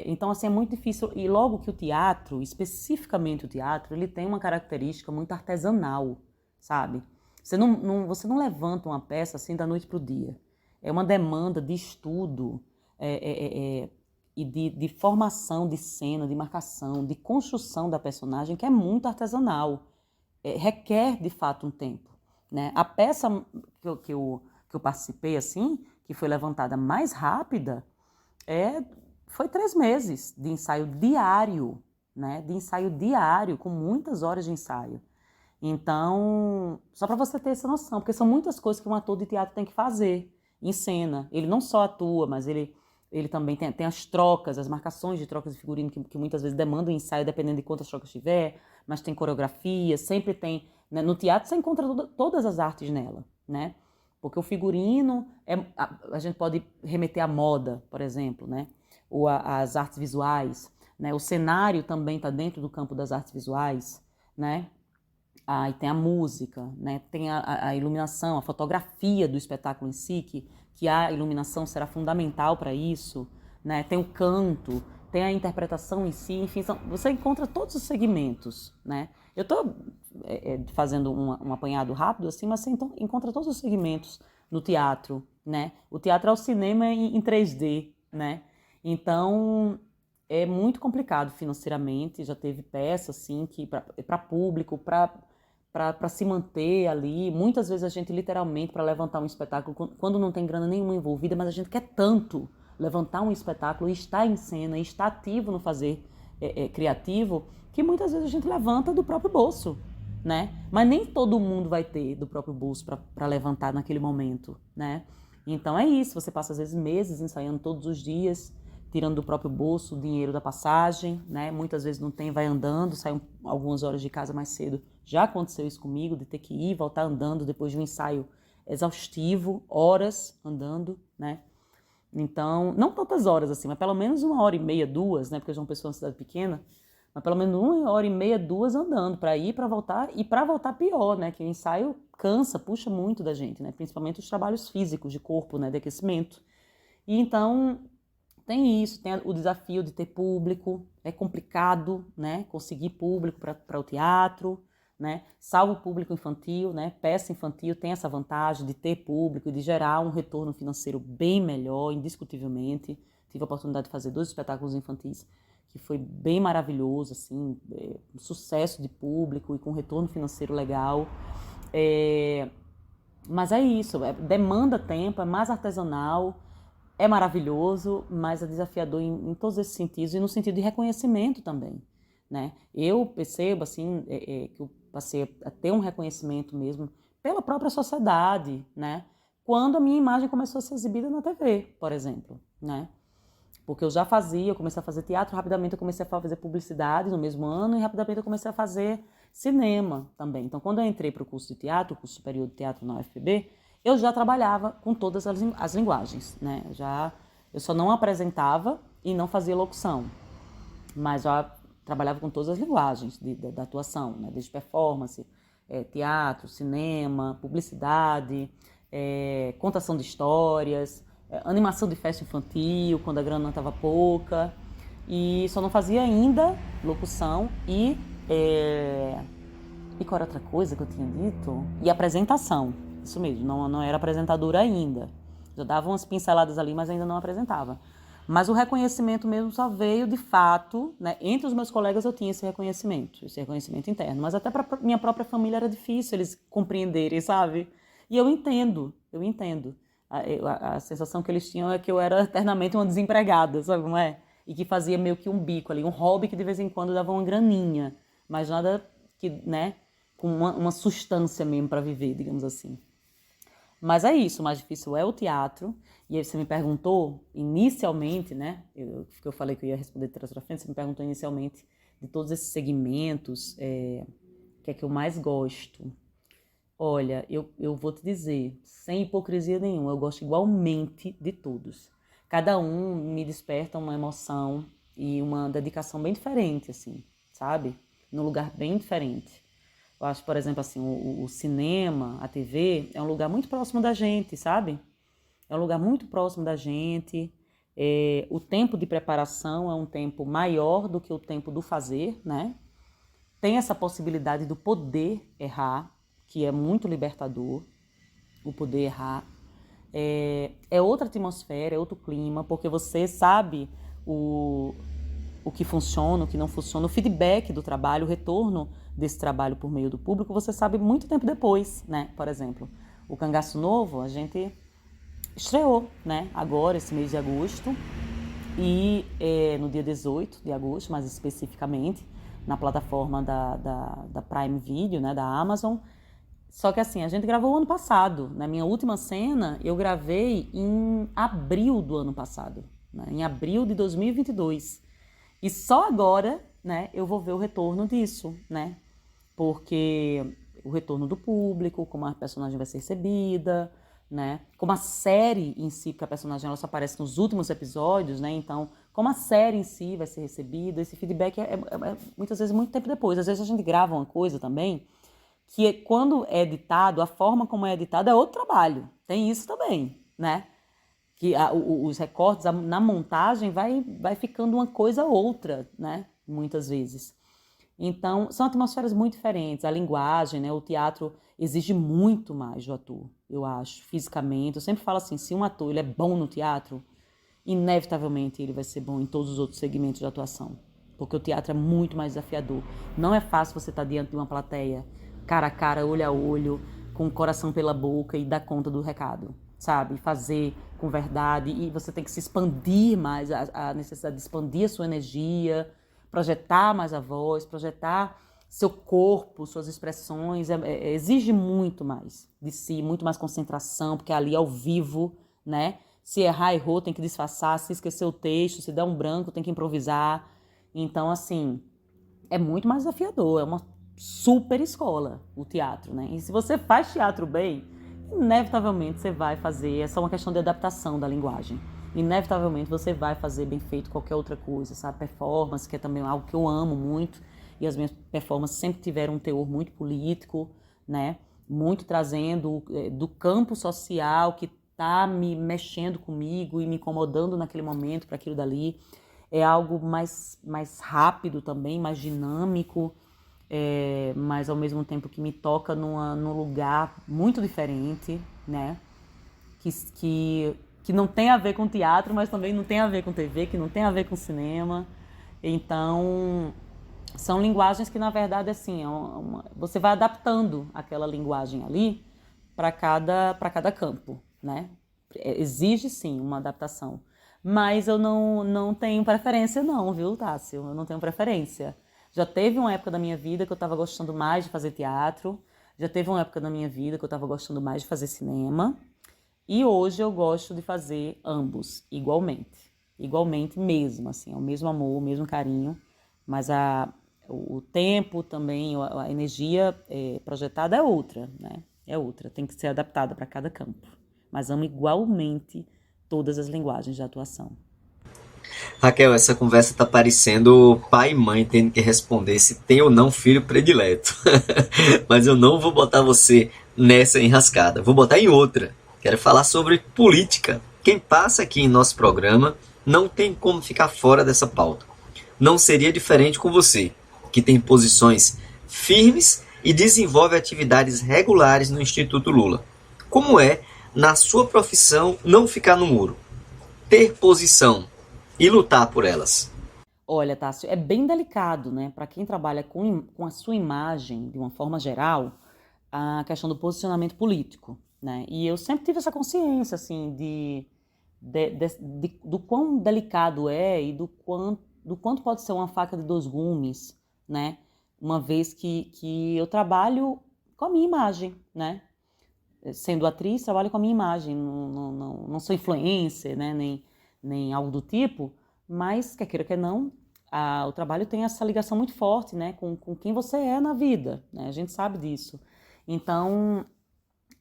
S2: Então, assim, é muito difícil. E logo que o teatro, especificamente o teatro, ele tem uma característica muito artesanal, sabe? Você não levanta uma peça assim da noite para o dia. É uma demanda de estudo e de formação de cena, de marcação, de construção da personagem que é muito artesanal. Requer, de fato, um tempo, né? A peça que eu participei, assim, que foi levantada mais rápida, foi 3 meses de ensaio diário, né? De ensaio diário, com muitas horas de ensaio. Então, só para você ter essa noção, porque são muitas coisas que um ator de teatro tem que fazer em cena. Ele não só atua, mas ele também tem as trocas, as marcações de trocas de figurino que muitas vezes demandam ensaio, dependendo de quantas trocas tiver, mas tem coreografia, sempre tem... Né? No teatro você encontra todas as artes nela, né? Porque o figurino, a gente pode remeter à moda, por exemplo, né? Ou às artes visuais, né? O cenário também está dentro do campo das artes visuais, né? E tem a música, né? Tem a iluminação, a fotografia do espetáculo em si, que a iluminação será fundamental para isso, né? Tem o canto, tem a interpretação em si, enfim, você encontra todos os segmentos, né? Eu estou fazendo um apanhado rápido, assim, mas você encontra todos os segmentos no teatro, né? O teatro é o cinema em 3D, né? Então, é muito complicado financeiramente, já teve peça, assim, que para público, para se manter ali. Muitas vezes a gente, literalmente, para levantar um espetáculo, quando não tem grana nenhuma envolvida, mas a gente quer tanto levantar um espetáculo e estar em cena, e estar ativo no fazer criativo, que muitas vezes a gente levanta do próprio bolso, né? Mas nem todo mundo vai ter do próprio bolso para levantar naquele momento, né? Então é isso, você passa às vezes meses ensaiando todos os dias, tirando do próprio bolso o dinheiro da passagem, né? Muitas vezes não tem, vai andando, sai algumas horas de casa mais cedo. Já aconteceu isso comigo, de ter que ir, voltar andando depois de um ensaio exaustivo, horas andando, né? Então, não tantas horas assim, mas pelo menos 1h30, 2, né? Porque João Pessoa é uma cidade pequena, mas pelo menos 1h30, 2 andando para ir, para voltar, e para voltar pior, né? Que o ensaio cansa, puxa muito da gente, né? Principalmente os trabalhos físicos de corpo, né? De aquecimento. E então tem isso, tem o desafio de ter público, é complicado, né? Conseguir público para o teatro, né? Salvo o público infantil, né? Peça infantil tem essa vantagem de ter público e de gerar um retorno financeiro bem melhor, indiscutivelmente. Tive a oportunidade de fazer 2 espetáculos infantis, que foi bem maravilhoso, assim, um sucesso de público e com retorno financeiro legal. Mas é isso, demanda tempo, é mais artesanal, é maravilhoso, mas é desafiador em todos esses sentidos e no sentido de reconhecimento também, né? Eu percebo, assim, que eu passei a ter um reconhecimento mesmo pela própria sociedade, né? Quando a minha imagem começou a ser exibida na TV, por exemplo, né? Porque eu comecei a fazer teatro, rapidamente eu comecei a fazer publicidade no mesmo ano e rapidamente eu comecei a fazer cinema também. Então, quando eu entrei para o curso de teatro, o curso superior de teatro na UFPB, eu já trabalhava com todas as linguagens, né? Eu só não apresentava e não fazia locução, mas já trabalhava com todas as linguagens da atuação, né? Desde performance, teatro, cinema, publicidade, contação de histórias, animação de festa infantil, quando a grana não estava pouca, e só não fazia ainda locução e qual era outra coisa que eu tinha dito? E apresentação, isso mesmo, não era apresentadora ainda. Já dava umas pinceladas ali, mas ainda não apresentava. Mas o reconhecimento mesmo só veio de fato, né? Entre os meus colegas eu tinha esse reconhecimento interno, mas até para minha própria família era difícil eles compreenderem, sabe? E eu entendo. A sensação que eles tinham é que eu era eternamente uma desempregada, sabe como é? E que fazia meio que um bico ali, um hobby que de vez em quando dava uma graninha, mas nada que, né, com uma substância mesmo para viver, digamos assim. Mas é isso, o mais difícil é o teatro. E aí você me perguntou inicialmente, né? Eu falei que eu ia responder de trás para frente, você me perguntou inicialmente de todos esses segmentos que é que eu mais gosto? Olha, eu vou te dizer, sem hipocrisia nenhuma, eu gosto igualmente de todos. Cada um me desperta uma emoção e uma dedicação bem diferente, assim, sabe? Num lugar bem diferente. Eu acho, por exemplo, assim, o cinema, a TV, é um lugar muito próximo da gente, sabe? É um lugar muito próximo da gente. O tempo de preparação é um tempo maior do que o tempo do fazer, né? Tem essa possibilidade do poder errar, que é muito libertador, o poder errar. É outra atmosfera, é outro clima, porque você sabe o que funciona, o que não funciona, o feedback do trabalho, o retorno desse trabalho por meio do público, você sabe muito tempo depois, né? Por exemplo, o Cangaço Novo, a gente estreou, né? Agora, esse mês de agosto, e no dia 18 de agosto, mais especificamente, na plataforma da Prime Video, né? Da Amazon. Só que assim, a gente gravou ano passado. Na minha última cena, eu gravei em abril do ano passado, né? Em abril de 2022. E só agora, né, eu vou ver o retorno disso, né? Porque o retorno do público, como a personagem vai ser recebida, né? Como a série em si, porque a personagem ela só aparece nos últimos episódios, né? Então, como a série em si vai ser recebida, esse feedback é muitas vezes muito tempo depois. Às vezes a gente grava uma coisa também que quando é editado, a forma como é editado é outro trabalho. Tem isso também, né? Que os recortes na montagem vai ficando uma coisa outra, né? Muitas vezes. Então, são atmosferas muito diferentes. A linguagem, né? O teatro exige muito mais do ator, eu acho, fisicamente. Eu sempre falo assim, se um ator ele é bom no teatro, inevitavelmente ele vai ser bom em todos os outros segmentos de atuação. Porque o teatro é muito mais desafiador. Não é fácil você estar diante de uma plateia, cara a cara, olho a olho, com o coração pela boca e dar conta do recado, sabe? Fazer com verdade, e você tem que se expandir mais, a necessidade de expandir a sua energia, projetar mais a voz, projetar seu corpo, suas expressões, exige muito mais de si, muito mais concentração, porque ali ao vivo, né? Se errar, errou, tem que disfarçar, se esquecer o texto, se der um branco, tem que improvisar. Então, assim, é muito mais desafiador, é uma super escola o teatro, né? E se você faz teatro bem, inevitavelmente você vai fazer, é só uma questão de adaptação da linguagem. Inevitavelmente você vai fazer bem feito qualquer outra coisa, sabe? Performance, que é também algo que eu amo muito, e as minhas performances sempre tiveram um teor muito político, né? Muito trazendo do campo social que tá me mexendo comigo e me incomodando naquele momento para aquilo dali. É algo mais rápido também, mais dinâmico, mas ao mesmo tempo que me toca num lugar muito diferente, né? Que não tem a ver com teatro, mas também não tem a ver com TV, que não tem a ver com cinema. Então, são linguagens que, na verdade, assim, você vai adaptando aquela linguagem ali para cada campo, né? Exige, sim, uma adaptação. Mas eu não tenho preferência não, viu, Tássio? Eu não tenho preferência. Já teve uma época da minha vida que eu estava gostando mais de fazer teatro, já teve uma época da minha vida que eu estava gostando mais de fazer cinema, e hoje eu gosto de fazer ambos, igualmente. Igualmente mesmo, assim, é o mesmo amor, o mesmo carinho, mas o tempo também, a energia projetada é outra, né? É outra, tem que ser adaptada para cada campo. Mas amo igualmente todas as linguagens de atuação.
S1: Raquel, essa conversa tá parecendo pai e mãe tendo que responder se tem ou não filho predileto. Mas eu não vou botar você nessa enrascada, vou botar em outra. Quero falar sobre política. Quem passa aqui em nosso programa não tem como ficar fora dessa pauta. Não seria diferente com você, que tem posições firmes e desenvolve atividades regulares no Instituto Lula. Como é, na sua profissão, não ficar no muro? Ter posição e lutar por elas.
S2: Olha, Tássio, é bem delicado, né? Para quem trabalha com a sua imagem, de uma forma geral, a questão do posicionamento político, né? E eu sempre tive essa consciência, assim, do quão delicado é e do quanto pode ser uma faca de dois gumes, né? Uma vez que eu trabalho com a minha imagem, né? Sendo atriz, trabalho com a minha imagem, não sou influencer, né? Nem algo do tipo, mas, quer queira, quer não, o trabalho tem essa ligação muito forte, né, com quem você é na vida, né? A gente sabe disso. Então,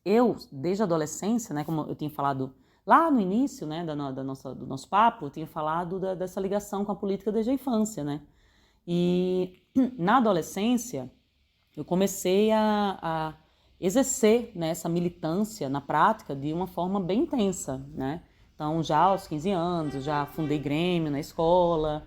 S2: eu, desde a adolescência, né, como eu tinha falado lá no início, né, do nosso papo, eu tinha falado dessa ligação com a política desde a infância, né? E na adolescência, eu comecei a exercer, né, essa militância na prática de uma forma bem intensa, né? Então, já aos 15 anos, eu já fundei Grêmio na escola,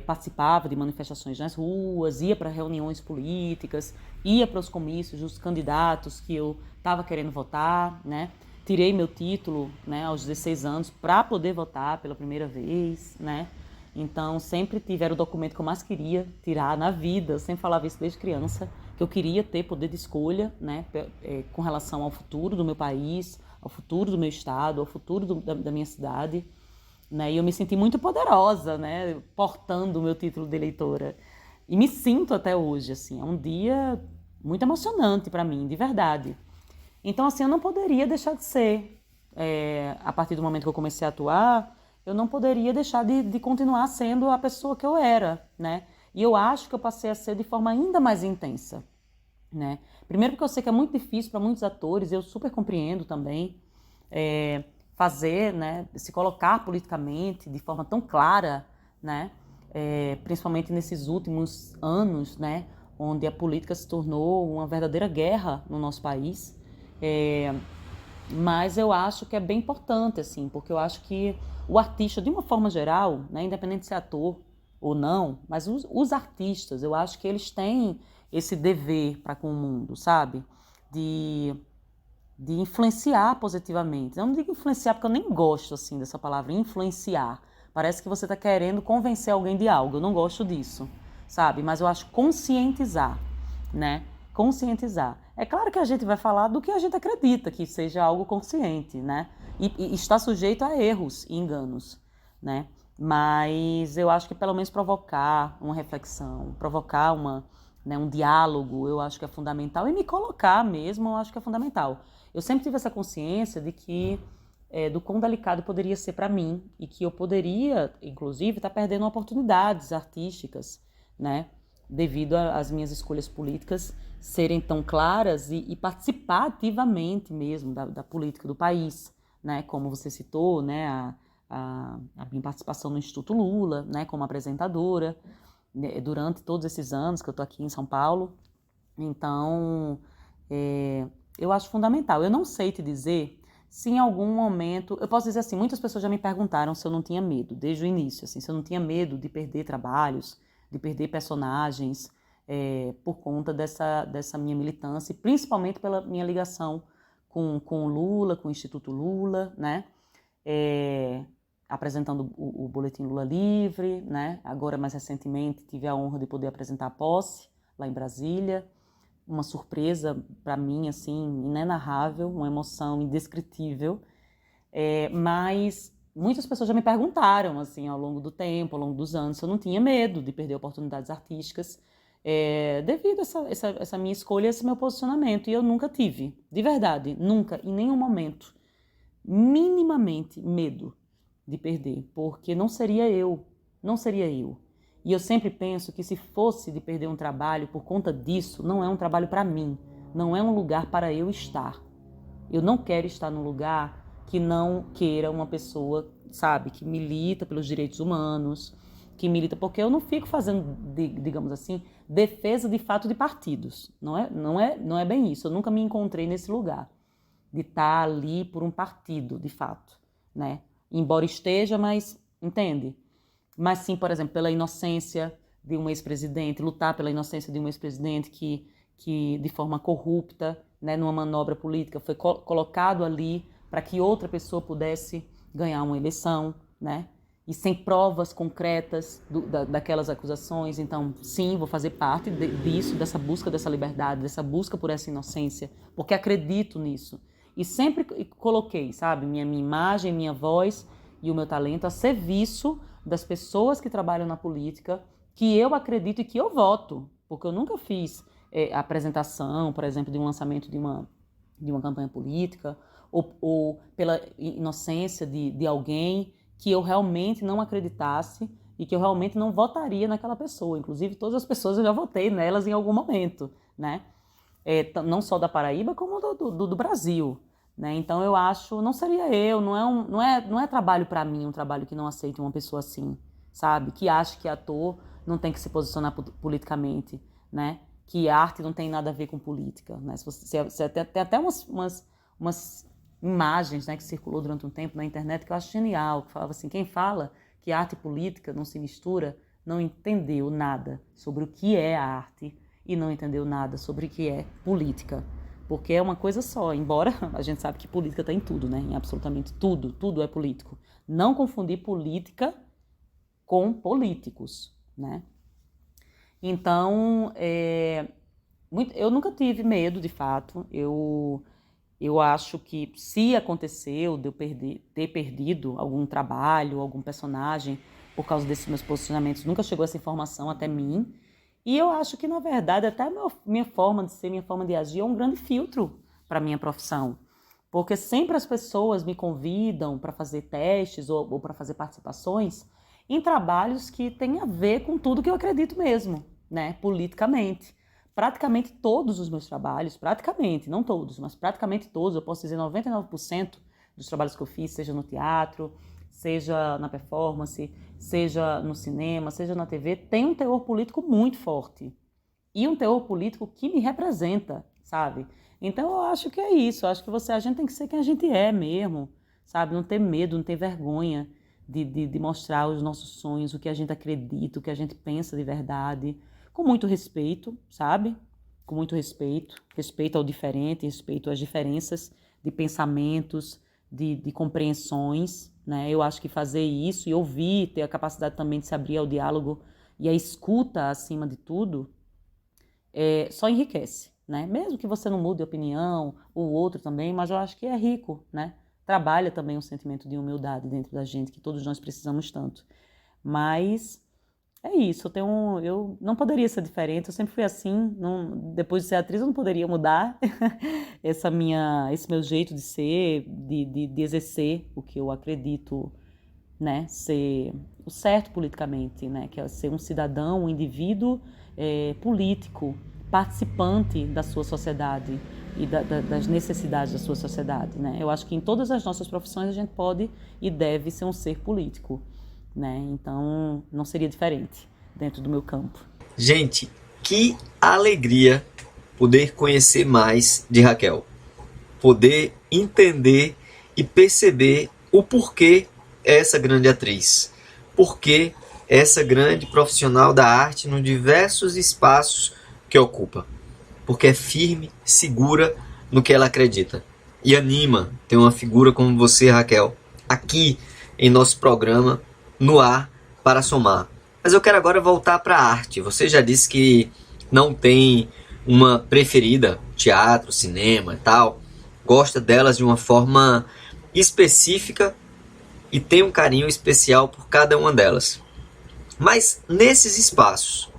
S2: participava de manifestações nas ruas, ia para reuniões políticas, ia para os comícios dos candidatos que eu estava querendo votar, né? Tirei meu título, né, aos 16 anos para poder votar pela primeira vez, né? Então, sempre tive, era o documento que eu mais queria tirar na vida, eu sempre falava isso desde criança, que eu queria ter poder de escolha, né, com relação ao futuro do meu país, ao futuro do meu estado, ao futuro da minha cidade, né, e eu me senti muito poderosa, né, portando o meu título de eleitora. E me sinto até hoje, assim, é um dia muito emocionante para mim, de verdade. Então, assim, eu não poderia deixar de ser, a partir do momento que eu comecei a atuar, eu não poderia deixar de continuar sendo a pessoa que eu era, né? E eu acho que eu passei a ser de forma ainda mais intensa, né? Primeiro porque eu sei que é muito difícil para muitos atores, eu super compreendo também, fazer, né, se colocar politicamente de forma tão clara, né? Principalmente nesses últimos anos, né? Onde a política se tornou uma verdadeira guerra no nosso país. Mas eu acho que é bem importante, assim, porque eu acho que o artista, de uma forma geral, né, independente de ser ator ou não, mas os artistas, eu acho que eles têm esse dever para com o mundo, sabe? De, de influenciar positivamente. Eu não digo influenciar porque eu nem gosto, assim, dessa palavra, influenciar. Parece que você está querendo convencer alguém de algo, eu não gosto disso, sabe? Mas eu acho conscientizar, né? Conscientizar. É claro que a gente vai falar do que a gente acredita que seja algo consciente, né? E está sujeito a erros e enganos, né? Mas eu acho que pelo menos provocar uma reflexão, provocar um diálogo, eu acho que é fundamental. E me colocar mesmo, eu acho que é fundamental. Eu sempre tive essa consciência de que do quão delicado poderia ser para mim e que eu poderia, inclusive, estar perdendo oportunidades artísticas, né? Devido às minhas escolhas políticas serem tão claras e participar ativamente mesmo da política do país, né? Como você citou, né? A minha participação no Instituto Lula, né? Como apresentadora, né? Durante todos esses anos que eu estou aqui em São Paulo. Então, eu acho fundamental. Eu não sei te dizer se em algum momento... Eu posso dizer assim, muitas pessoas já me perguntaram se eu não tinha medo, desde o início, assim, se eu não tinha medo de perder trabalhos, de perder personagens, por conta dessa minha militância, e principalmente pela minha ligação com o Lula, com o Instituto Lula, né? Apresentando o Boletim Lula Livre, né? Agora, mais recentemente, tive a honra de poder apresentar a posse, lá em Brasília. Uma surpresa para mim, assim, inenarrável, uma emoção indescritível. Mas muitas pessoas já me perguntaram, assim, ao longo do tempo, ao longo dos anos, se eu não tinha medo de perder oportunidades artísticas, devido a essa minha escolha, esse meu posicionamento. E eu nunca tive, de verdade, nunca, em nenhum momento, minimamente medo de perder, porque não seria eu, não seria eu. E eu sempre penso que se fosse de perder um trabalho por conta disso, não é um trabalho para mim, não é um lugar para eu estar. Eu não quero estar num lugar que não queira uma pessoa, sabe, que milita pelos direitos humanos, que milita, porque eu não fico fazendo, digamos assim, defesa de fato de partidos. Não é bem isso. Eu nunca me encontrei nesse lugar de estar ali por um partido, de fato, né? Embora esteja, mas entende? Mas sim, por exemplo, pela inocência de um ex-presidente, lutar pela inocência de um ex-presidente que de forma corrupta, né, numa manobra política, foi colocado ali para que outra pessoa pudesse ganhar uma eleição, né? E sem provas concretas daquelas acusações. Então, sim, vou fazer parte disso, dessa busca dessa liberdade, dessa busca por essa inocência, porque acredito nisso. E sempre coloquei, sabe, minha imagem, minha voz e o meu talento a serviço das pessoas que trabalham na política, que eu acredito e que eu voto, porque eu nunca fiz a apresentação, por exemplo, de um lançamento de uma campanha política, ou pela inocência de alguém que eu realmente não acreditasse e que eu realmente não votaria naquela pessoa. Inclusive, todas as pessoas eu já votei nelas em algum momento, né? Não só da Paraíba, como do Brasil, né? Então eu acho, não seria eu, não é trabalho para mim, um trabalho que não aceite uma pessoa assim, sabe? Que acha que ator não tem que se posicionar politicamente, né? Que arte não tem nada a ver com política, né? Tem até umas imagens, né, que circulou durante um tempo na internet que eu acho genial, que falava assim, quem fala que arte e política não se mistura, não entendeu nada sobre o que é a arte e não entendeu nada sobre o que é política. Porque é uma coisa só, embora a gente sabe que política está em tudo, né? Em absolutamente tudo, tudo é político. Não confundir política com políticos, né? Então, eu nunca tive medo, de fato. Eu acho que se aconteceu de eu ter perdido algum trabalho, algum personagem, por causa desses meus posicionamentos, nunca chegou essa informação até mim. E eu acho que, na verdade, até a minha forma de ser, minha forma de agir é um grande filtro para a minha profissão. Porque sempre as pessoas me convidam para fazer testes ou para fazer participações em trabalhos que têm a ver com tudo que eu acredito mesmo, né, politicamente. Praticamente todos os meus trabalhos, praticamente, não todos, mas praticamente todos, eu posso dizer 99% dos trabalhos que eu fiz, seja no teatro, seja na performance, seja no cinema, seja na TV, tem um teor político muito forte. E um teor político que me representa, sabe? Então eu acho que é isso, eu acho que a gente tem que ser quem a gente é mesmo, sabe? Não ter medo, não ter vergonha de mostrar os nossos sonhos, o que a gente acredita, o que a gente pensa de verdade, com muito respeito, sabe? Com muito respeito, respeito ao diferente, respeito às diferenças de pensamentos, de compreensões, né? Eu acho que fazer isso e ouvir, ter a capacidade também de se abrir ao diálogo e a escuta acima de tudo, só enriquece, né? Mesmo que você não mude de opinião, o outro também, mas eu acho que é rico, né? Trabalha também um sentimento de humildade dentro da gente, que todos nós precisamos tanto. Mas é isso, eu não poderia ser diferente, eu sempre fui assim, depois de ser atriz eu não poderia mudar esse meu jeito de ser, de exercer o que eu acredito, né, ser o certo politicamente, né, que é ser um cidadão, um indivíduo político, participante da sua sociedade e das necessidades da sua sociedade, né. Eu acho que em todas as nossas profissões a gente pode e deve ser um ser político, né? Então não seria diferente dentro do meu campo.
S1: Gente, que alegria poder conhecer mais de Raquel, poder entender e perceber o porquê é essa grande atriz, porquê é essa grande profissional da arte nos diversos espaços que ocupa, porque é firme, segura no que ela acredita e anima ter uma figura como você, Raquel, aqui em nosso programa No Ar para Somar. Mas eu quero agora voltar para a arte. Você já disse que não tem uma preferida, teatro, cinema e tal. Gosta delas de uma forma específica e tem um carinho especial por cada uma delas. Mas nesses espaços,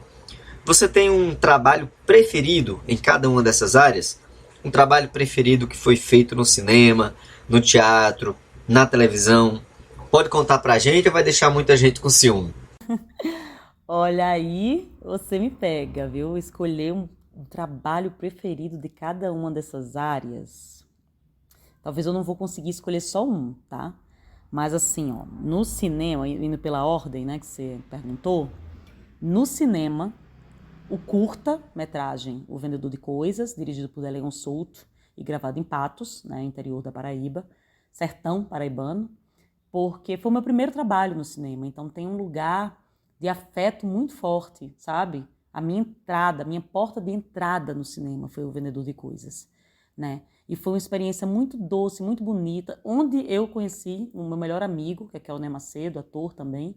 S1: você tem um trabalho preferido em cada uma dessas áreas? Um trabalho preferido que foi feito no cinema, no teatro, na televisão? Pode contar pra gente ou vai deixar muita gente com ciúme?
S2: Olha aí, você me pega, viu? Escolher um trabalho preferido de cada uma dessas áreas. Talvez eu não vou conseguir escolher só um, tá? Mas assim, ó, no cinema, indo pela ordem, né, que você perguntou, no cinema, o curta-metragem O Vendedor de Coisas, dirigido por Deleon Souto e gravado em Patos, né, interior da Paraíba, sertão paraibano, porque foi o meu primeiro trabalho no cinema, então tem um lugar de afeto muito forte, sabe? A minha entrada, a minha porta de entrada no cinema foi O Vendedor de Coisas, né? E foi uma experiência muito doce, muito bonita, onde eu conheci o meu melhor amigo, que é o Né Macedo, ator também,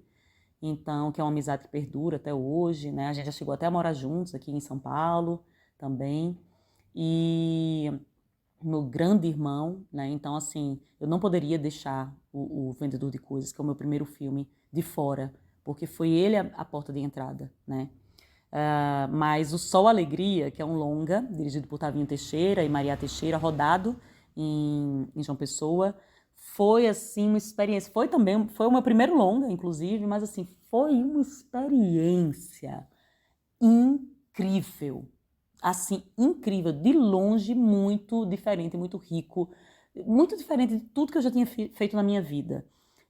S2: então, que é uma amizade que perdura até hoje, né? A gente já chegou até a morar juntos aqui em São Paulo também. E meu grande irmão, né? Então, assim, eu não poderia deixar o Vendedor de Coisas, que é o meu primeiro filme, de fora, porque foi ele a porta de entrada, né? Mas O Sol Alegria, que é um longa, dirigido por Tavinho Teixeira e Maria Teixeira, rodado em João Pessoa, foi, assim, uma experiência. Foi o meu primeiro longa, inclusive, mas, assim, foi uma experiência incrível. Assim, incrível. De longe, muito diferente, muito rico. Muito diferente de tudo que eu já tinha feito na minha vida.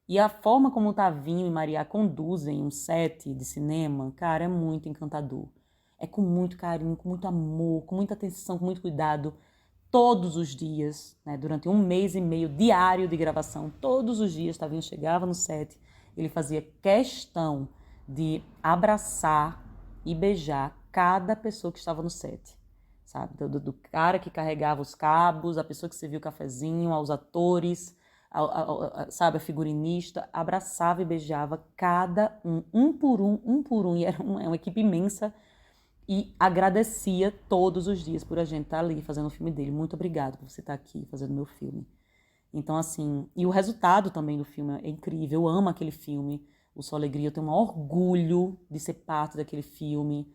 S2: E a forma como o Tavinho e Maria conduzem um set de cinema, cara, é muito encantador. É com muito carinho, com muito amor, com muita atenção, com muito cuidado todos os dias, né, durante 1 mês e meio diário de gravação, todos os dias, Tavinho chegava no set, ele fazia questão de abraçar e beijar cada pessoa que estava no set, sabe? Do cara que carregava os cabos, a pessoa que servia o cafezinho, aos atores, sabe, a figurinista, abraçava e beijava cada um por um, e era uma equipe imensa, e agradecia todos os dias por a gente estar ali fazendo o filme dele. Muito obrigado por você estar aqui fazendo meu filme. Então, assim, e o resultado também do filme é incrível. Eu amo aquele filme, O Só Alegria. Eu tenho um orgulho de ser parte daquele filme.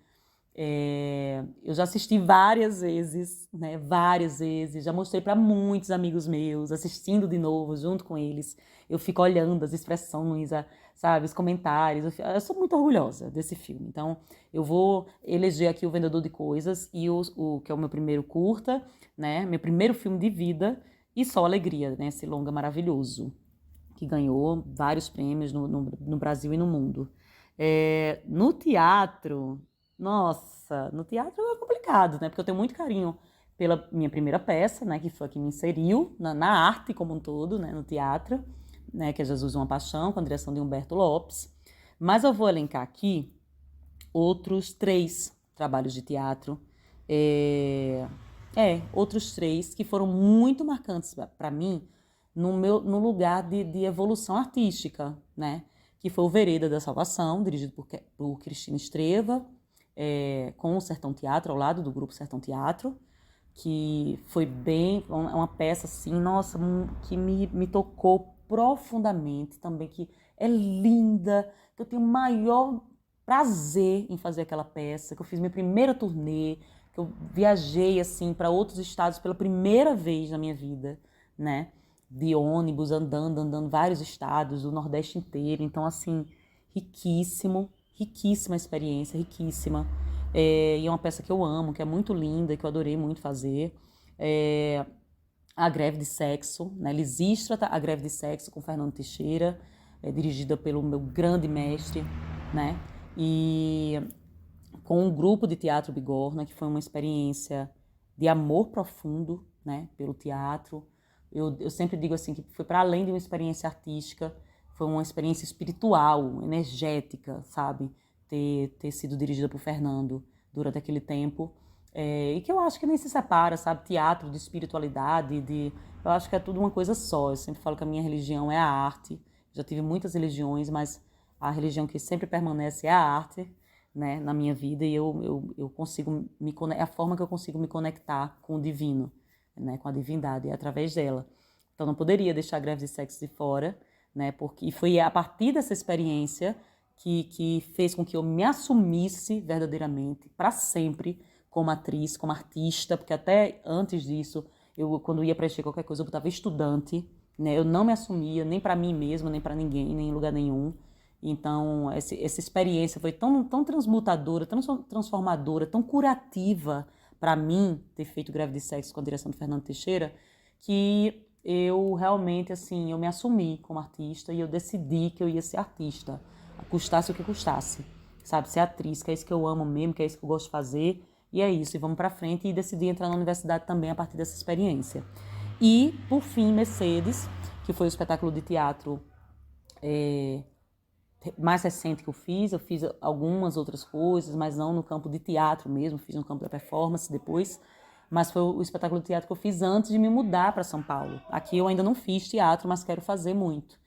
S2: Eu já assisti várias vezes, né? Várias vezes. Já mostrei para muitos amigos meus, assistindo de novo, junto com eles. Eu fico olhando as expressões, sabe, os comentários. Eu sou muito orgulhosa desse filme. Então, eu vou eleger aqui O Vendedor de Coisas, e que é o meu primeiro curta, né? Meu primeiro filme de vida, e Só Alegria, né? Esse longa maravilhoso, que ganhou vários prêmios no Brasil e no mundo. No teatro... Nossa, no teatro é complicado, né? Porque eu tenho muito carinho pela minha primeira peça, né? Que foi a que me inseriu na arte como um todo, né? No teatro, né? Que é Jesus Uma Paixão, com a direção de Humberto Lopes. Mas eu vou elencar aqui outros 3 trabalhos de teatro. Outros 3 que foram muito marcantes para mim no lugar de evolução artística, né? Que foi o Vereda da Salvação, dirigido por Cristina Estreva, com o Sertão Teatro, ao lado do Grupo Sertão Teatro, que foi uma peça assim, nossa, que me tocou profundamente também, que é linda, que eu tenho o maior prazer em fazer aquela peça, que eu fiz minha primeira turnê, que eu viajei assim para outros estados pela primeira vez na minha vida, né? De ônibus, andando vários estados, do Nordeste inteiro. Então, assim, riquíssima experiência, riquíssima. E é uma peça que eu amo, que é muito linda, que eu adorei muito fazer. A Greve de Sexo, né? Lisístrata, A Greve de Sexo, com Fernando Teixeira, dirigida pelo meu grande mestre, né? E com um grupo de teatro Bigorna, que foi uma experiência de amor profundo, né? Pelo teatro. Eu sempre digo assim, que foi para além de uma experiência artística, foi uma experiência espiritual, energética, sabe? Ter sido dirigida por Fernando durante aquele tempo. E que eu acho que nem se separa, sabe? Teatro de espiritualidade, eu acho que é tudo uma coisa só. Eu sempre falo que a minha religião é a arte. Já tive muitas religiões, mas a religião que sempre permanece é a arte, né? Na minha vida, e eu consigo é a forma que eu consigo me conectar com o divino, né? Com a divindade, é através dela. Então não poderia deixar a Greve de Sexo de fora, né? Porque foi a partir dessa experiência que fez com que eu me assumisse verdadeiramente, para sempre, como atriz, como artista, porque até antes disso, quando ia preencher qualquer coisa, eu botava estudante, né? Eu não me assumia nem para mim mesma, nem para ninguém, nem em lugar nenhum. Então, essa experiência foi tão transmutadora, tão transformadora, tão curativa para mim, ter feito Greve de Sexo com a direção de Fernando Teixeira, que eu realmente, assim, eu me assumi como artista e eu decidi que eu ia ser artista, custasse o que custasse, sabe? Ser atriz, que é isso que eu amo mesmo, que é isso que eu gosto de fazer, e é isso, e vamos pra frente, e decidi entrar na universidade também a partir dessa experiência. E, por fim, Mercedes, que foi o espetáculo de teatro mais recente que eu fiz algumas outras coisas, mas não no campo de teatro mesmo, fiz no campo da performance depois, mas foi o espetáculo de teatro que eu fiz antes de me mudar para São Paulo. Aqui eu ainda não fiz teatro, mas quero fazer muito.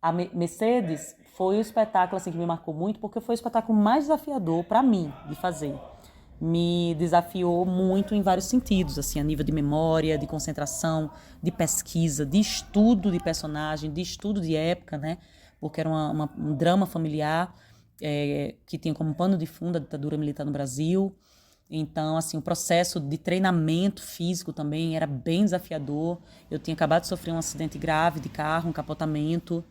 S2: A Mercedes foi o espetáculo assim, que me marcou muito, porque foi o espetáculo mais desafiador para mim de fazer. Me desafiou muito em vários sentidos, assim, a nível de memória, de concentração, de pesquisa, de estudo de personagem, de estudo de época, né? Porque era um drama familiar que tinha como pano de fundo a ditadura militar no Brasil. Então, assim, o processo de treinamento físico também era bem desafiador. Eu tinha acabado de sofrer um acidente grave de carro, um capotamento,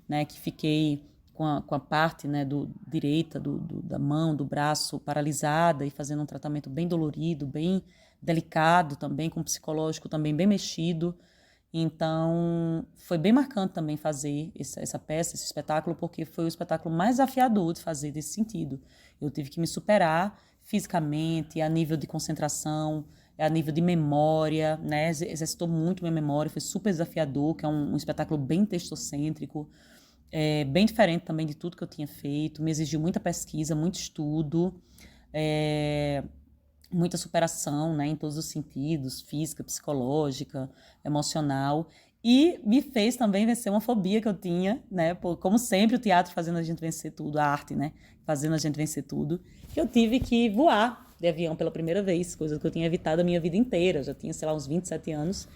S2: né, que fiquei com a parte, né, direita da mão, do braço paralisada e fazendo um tratamento bem dolorido, bem delicado também, com o psicológico também bem mexido. Então, foi bem marcante também fazer essa peça, esse espetáculo, porque foi o espetáculo mais desafiador de fazer nesse sentido. Eu tive que me superar fisicamente, a nível de concentração, a nível de memória, né? Exercitou muito minha memória, foi super desafiador, que é um espetáculo bem textocêntrico, bem diferente também de tudo que eu tinha feito, me exigiu muita pesquisa, muito estudo, muita superação, né, em todos os sentidos, física, psicológica, emocional, e me fez também vencer uma fobia que eu tinha, né, como sempre o teatro fazendo a gente vencer tudo, a arte, né, fazendo a gente vencer tudo, que eu tive que voar de avião pela primeira vez, coisa que eu tinha evitado a minha vida inteira, já tinha, sei lá, uns 27 anos,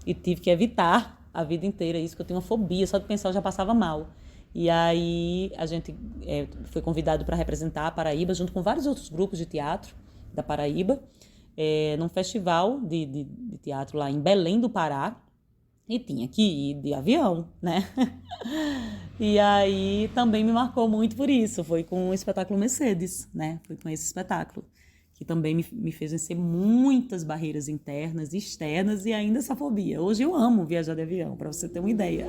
S2: e tive que evitar a vida inteira isso, que eu tinha uma fobia, só de pensar eu já passava mal. E aí a gente foi convidado para representar a Paraíba, junto com vários outros grupos de teatro da Paraíba, num festival de teatro lá em Belém do Pará, e tinha que ir de avião, né? E aí também me marcou muito por isso, foi com o espetáculo Mercedes, né? Foi com esse espetáculo, que também me fez vencer muitas barreiras internas e externas e ainda essa fobia. Hoje eu amo viajar de avião, para você ter uma ideia.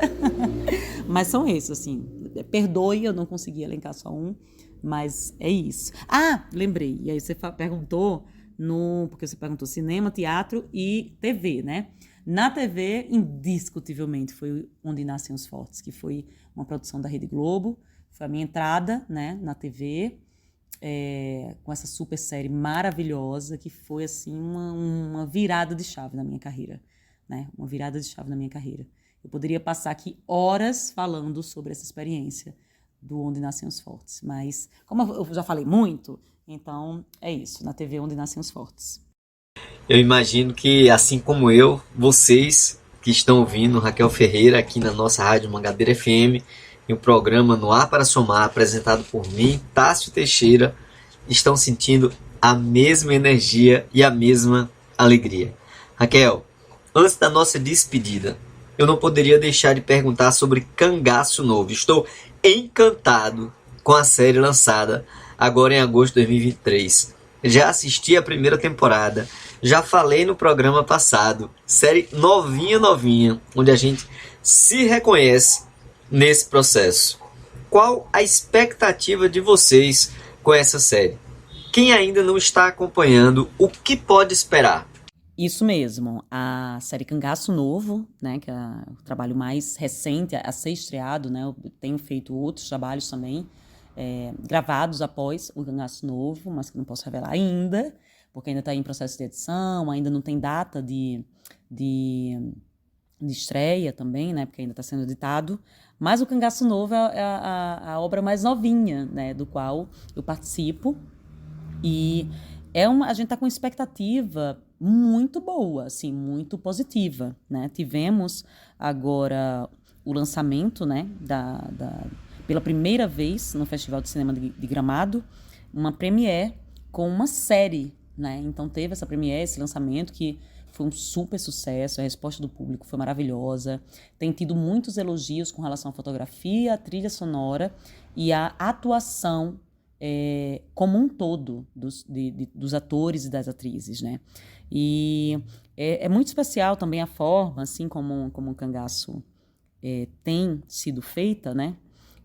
S2: Mas são esses, assim, perdoe, eu não consegui elencar só um, mas é isso. Ah, lembrei, e aí você perguntou, porque você perguntou cinema, teatro e TV, né? Na TV, indiscutivelmente, foi Onde Nascem os Fortes, que foi uma produção da Rede Globo, foi a minha entrada, né, na TV, com essa super série maravilhosa, que foi, assim, uma virada de chave na minha carreira, né? Uma virada de chave na minha carreira. Eu poderia passar aqui horas falando sobre essa experiência do Onde Nascem os Fortes, mas como eu já falei muito, então é isso, na TV Onde Nascem os Fortes.
S1: Eu imagino que, assim como eu, vocês que estão ouvindo Raquel Ferreira aqui na nossa Rádio Mangabeira FM, em um programa No Ar para Somar, apresentado por mim, Tássio Teixeira, estão sentindo a mesma energia e a mesma alegria. Raquel, antes da nossa despedida, eu não poderia deixar de perguntar sobre Cangaço Novo. Estou encantado com a série lançada agora em agosto de 2023. Já assisti a primeira temporada, já falei no programa passado, série novinha, onde a gente se reconhece nesse processo. Qual a expectativa de vocês com essa série? Quem ainda não está acompanhando, o que pode esperar?
S2: Isso mesmo, a série Cangaço Novo, né, que é o trabalho mais recente a ser estreado, né, eu tenho feito outros trabalhos também, gravados após o Cangaço Novo, mas que não posso revelar ainda, porque ainda está em processo de edição, ainda não tem data de estreia também, né, porque ainda está sendo editado, mas o Cangaço Novo é a obra mais novinha, né, do qual eu participo, e a gente está com expectativa muito boa, assim, muito positiva, né? Tivemos agora o lançamento, né, pela primeira vez no Festival de Cinema de Gramado, uma premiere com uma série, né? Então teve essa premiere, esse lançamento que foi um super sucesso, a resposta do público foi maravilhosa, tem tido muitos elogios com relação à fotografia, à trilha sonora e à atuação como um todo dos atores e das atrizes, né? E é muito especial também a forma, assim como o Cangaço tem sido feita, né?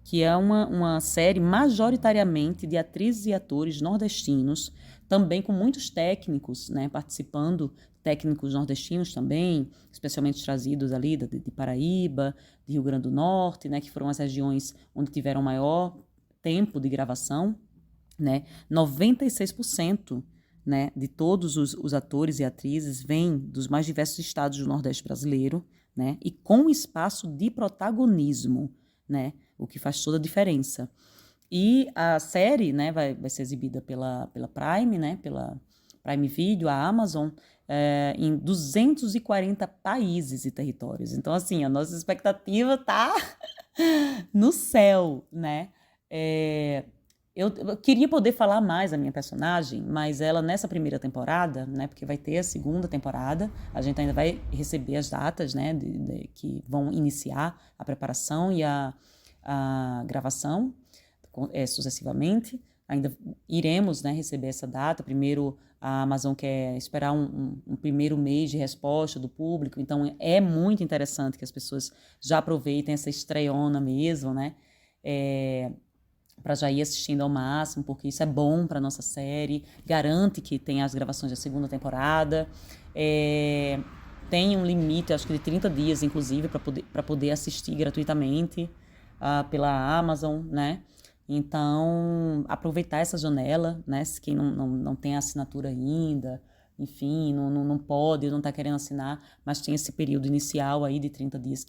S2: Que é uma série majoritariamente de atrizes e atores nordestinos, também com muitos técnicos, né, participando, técnicos nordestinos também, especialmente trazidos ali de Paraíba, de Rio Grande do Norte, né, que foram as regiões onde tiveram maior tempo de gravação, né? 96%, né, de todos os atores e atrizes vêm dos mais diversos estados do Nordeste brasileiro, né, e com espaço de protagonismo, né, o que faz toda a diferença. E a série, né, vai ser exibida pela Prime, né, pela Prime Video, a Amazon, em 240 países e territórios. Então, assim, a nossa expectativa tá no céu, né? eu queria poder falar mais da minha personagem, mas ela nessa primeira temporada, né, porque vai ter a segunda temporada, a gente ainda vai receber as datas, né, que vão iniciar a preparação e a gravação sucessivamente. Ainda iremos, né, receber essa data. Primeiro, a Amazon quer esperar um primeiro mês de resposta do público, então é muito interessante que as pessoas já aproveitem essa estreona mesmo, né, para já ir assistindo ao máximo, porque isso é bom para nossa série, garante que tem as gravações da segunda temporada, tem um limite, acho que de 30 dias, inclusive, para poder assistir gratuitamente pela Amazon, né? Então, aproveitar essa janela, né? Se quem não tem a assinatura ainda, enfim, não pode, não está querendo assinar, mas tem esse período inicial aí de 30 dias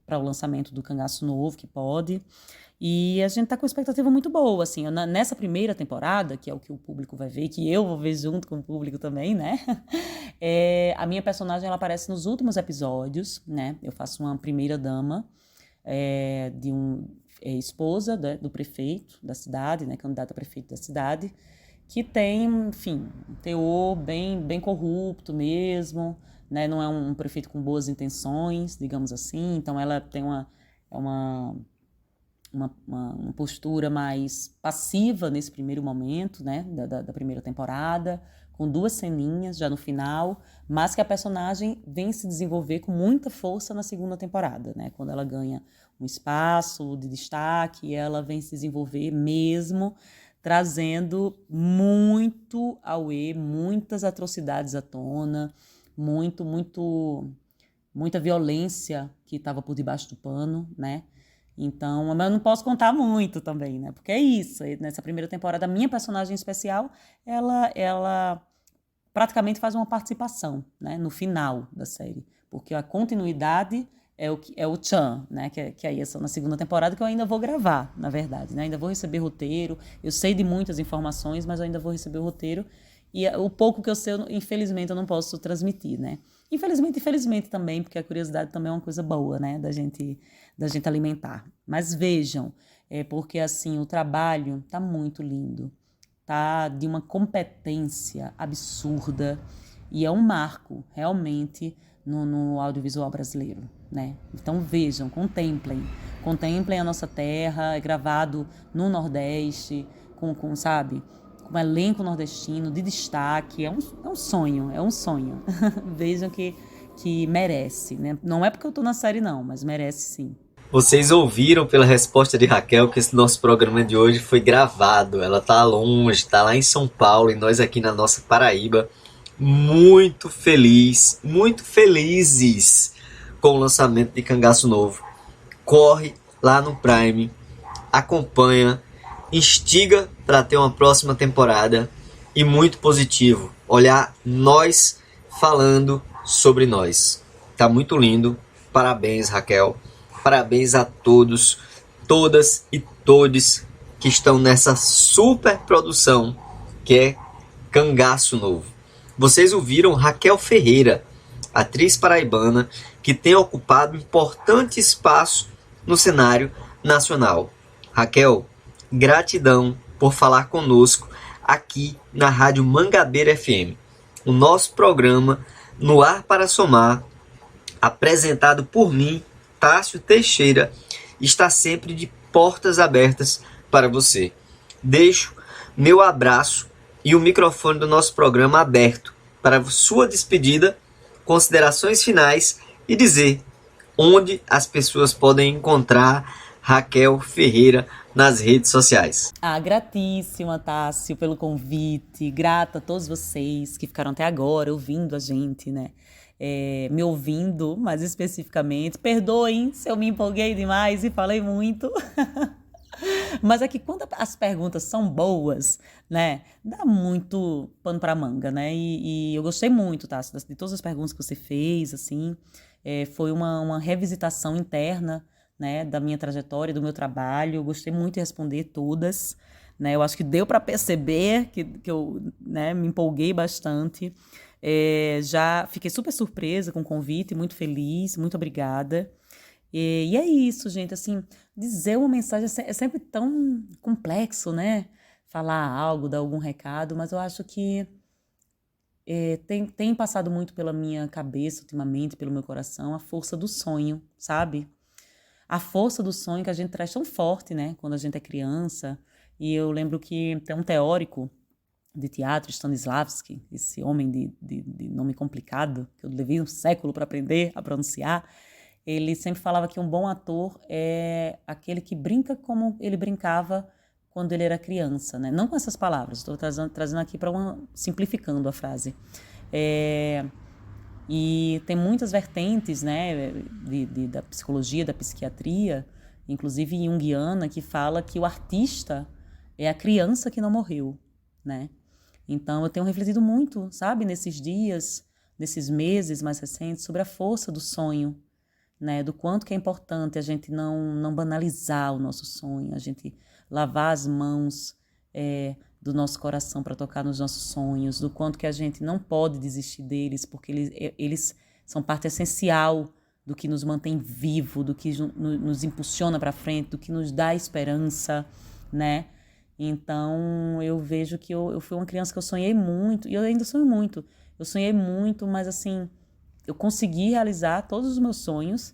S2: para o lançamento do Cangaço Novo, que pode. E a gente tá com uma expectativa muito boa, assim, nessa primeira temporada, que é o que o público vai ver, que eu vou ver junto com o público também, né? A minha personagem, ela aparece nos últimos episódios, né? Eu faço uma primeira dama, esposa do prefeito da cidade, né? Candidata a prefeito da cidade, que tem, enfim, um teor bem corrupto mesmo, né? Não é um prefeito com boas intenções, digamos assim, então ela tem uma postura mais passiva nesse primeiro momento, né, da primeira temporada, com 2 ceninhas já no final, mas que a personagem vem se desenvolver com muita força na segunda temporada, né, quando ela ganha um espaço de destaque, ela vem se desenvolver mesmo, trazendo muito auê, muitas atrocidades à tona, muita violência que estava por debaixo do pano, né? Então, mas eu não posso contar muito também, né? Porque é isso, nessa primeira temporada, a minha personagem especial, ela praticamente faz uma participação, né? No final da série. Porque a continuidade é o Chan, né? Que aí é só na segunda temporada, que eu ainda vou gravar, na verdade, né? Ainda vou receber roteiro, eu sei de muitas informações, mas eu ainda vou receber o roteiro. E o pouco que eu sei, infelizmente, eu não posso transmitir, né? Infelizmente e felizmente também, porque a curiosidade também é uma coisa boa, né? Da gente alimentar. Mas vejam, porque assim, o trabalho tá muito lindo, tá de uma competência absurda e é um marco, realmente, no audiovisual brasileiro, né? Então vejam, contemplem a nossa terra, é gravado no Nordeste, sabe, com um elenco nordestino de destaque, é um sonho. Vejam que merece, né? Não é porque eu tô na série não, mas merece sim.
S1: Vocês ouviram pela resposta de Raquel que esse nosso programa de hoje foi gravado. Ela tá longe, tá lá em São Paulo e nós aqui na nossa Paraíba, muito felizes com o lançamento de Cangaço Novo. Corre lá no Prime, acompanha, instiga para ter uma próxima temporada e muito positivo. Olhar nós falando sobre nós. Tá muito lindo. Parabéns, Raquel. Parabéns a todos, todas e todes que estão nessa super produção que é Cangaço Novo. Vocês ouviram Raquel Ferreira, atriz paraibana que tem ocupado importante espaço no cenário nacional. Raquel, gratidão por falar conosco aqui na Rádio Mangabeira FM. O nosso programa No Ar para Somar, apresentado por mim, Tássio Teixeira, está sempre de portas abertas para você. Deixo meu abraço e o microfone do nosso programa aberto para sua despedida, considerações finais e dizer onde as pessoas podem encontrar Raquel Ferreira nas redes sociais.
S2: Gratíssima, Tássio, pelo convite. Grata a todos vocês que ficaram até agora ouvindo a gente, né? Me ouvindo, mais especificamente. Perdoem se eu me empolguei demais e falei muito. Mas é que quando as perguntas são boas, né, dá muito pano para manga, né? E eu gostei muito, tá, de todas as perguntas que você fez, assim, foi uma revisitação interna, né, da minha trajetória, do meu trabalho. Eu gostei muito de responder todas, né? Eu acho que deu para perceber que eu, né, me empolguei bastante. Já fiquei super surpresa com o convite, muito feliz, muito obrigada. E é isso, gente, assim, dizer uma mensagem é sempre tão complexo, né? falar algo, dar algum recado, mas eu acho que tem passado muito pela minha cabeça ultimamente, pelo meu coração, a força do sonho, sabe? A força do sonho que a gente traz tão forte, né, quando a gente é criança. E eu lembro que tem um teórico de teatro, Stanislavski, esse homem de nome complicado, que eu levei um século para aprender a pronunciar. Ele sempre falava que um bom ator é aquele que brinca como ele brincava quando ele era criança, né? Não com essas palavras, estou trazendo aqui simplificando a frase. E tem muitas vertentes, né, da psicologia, da psiquiatria, inclusive junguiana, que fala que o artista é a criança que não morreu, né? Então eu tenho refletido muito, sabe, nesses dias, nesses meses mais recentes, sobre a força do sonho, né, do quanto que é importante a gente não banalizar o nosso sonho, a gente lavar as mãos do nosso coração para tocar nos nossos sonhos, do quanto que a gente não pode desistir deles, porque eles são parte essencial do que nos mantém vivo, do que nos impulsiona para frente, do que nos dá esperança, né? Então eu vejo que eu fui uma criança que eu sonhei muito, e eu ainda sonho muito. Eu sonhei muito, mas assim, eu consegui realizar todos os meus sonhos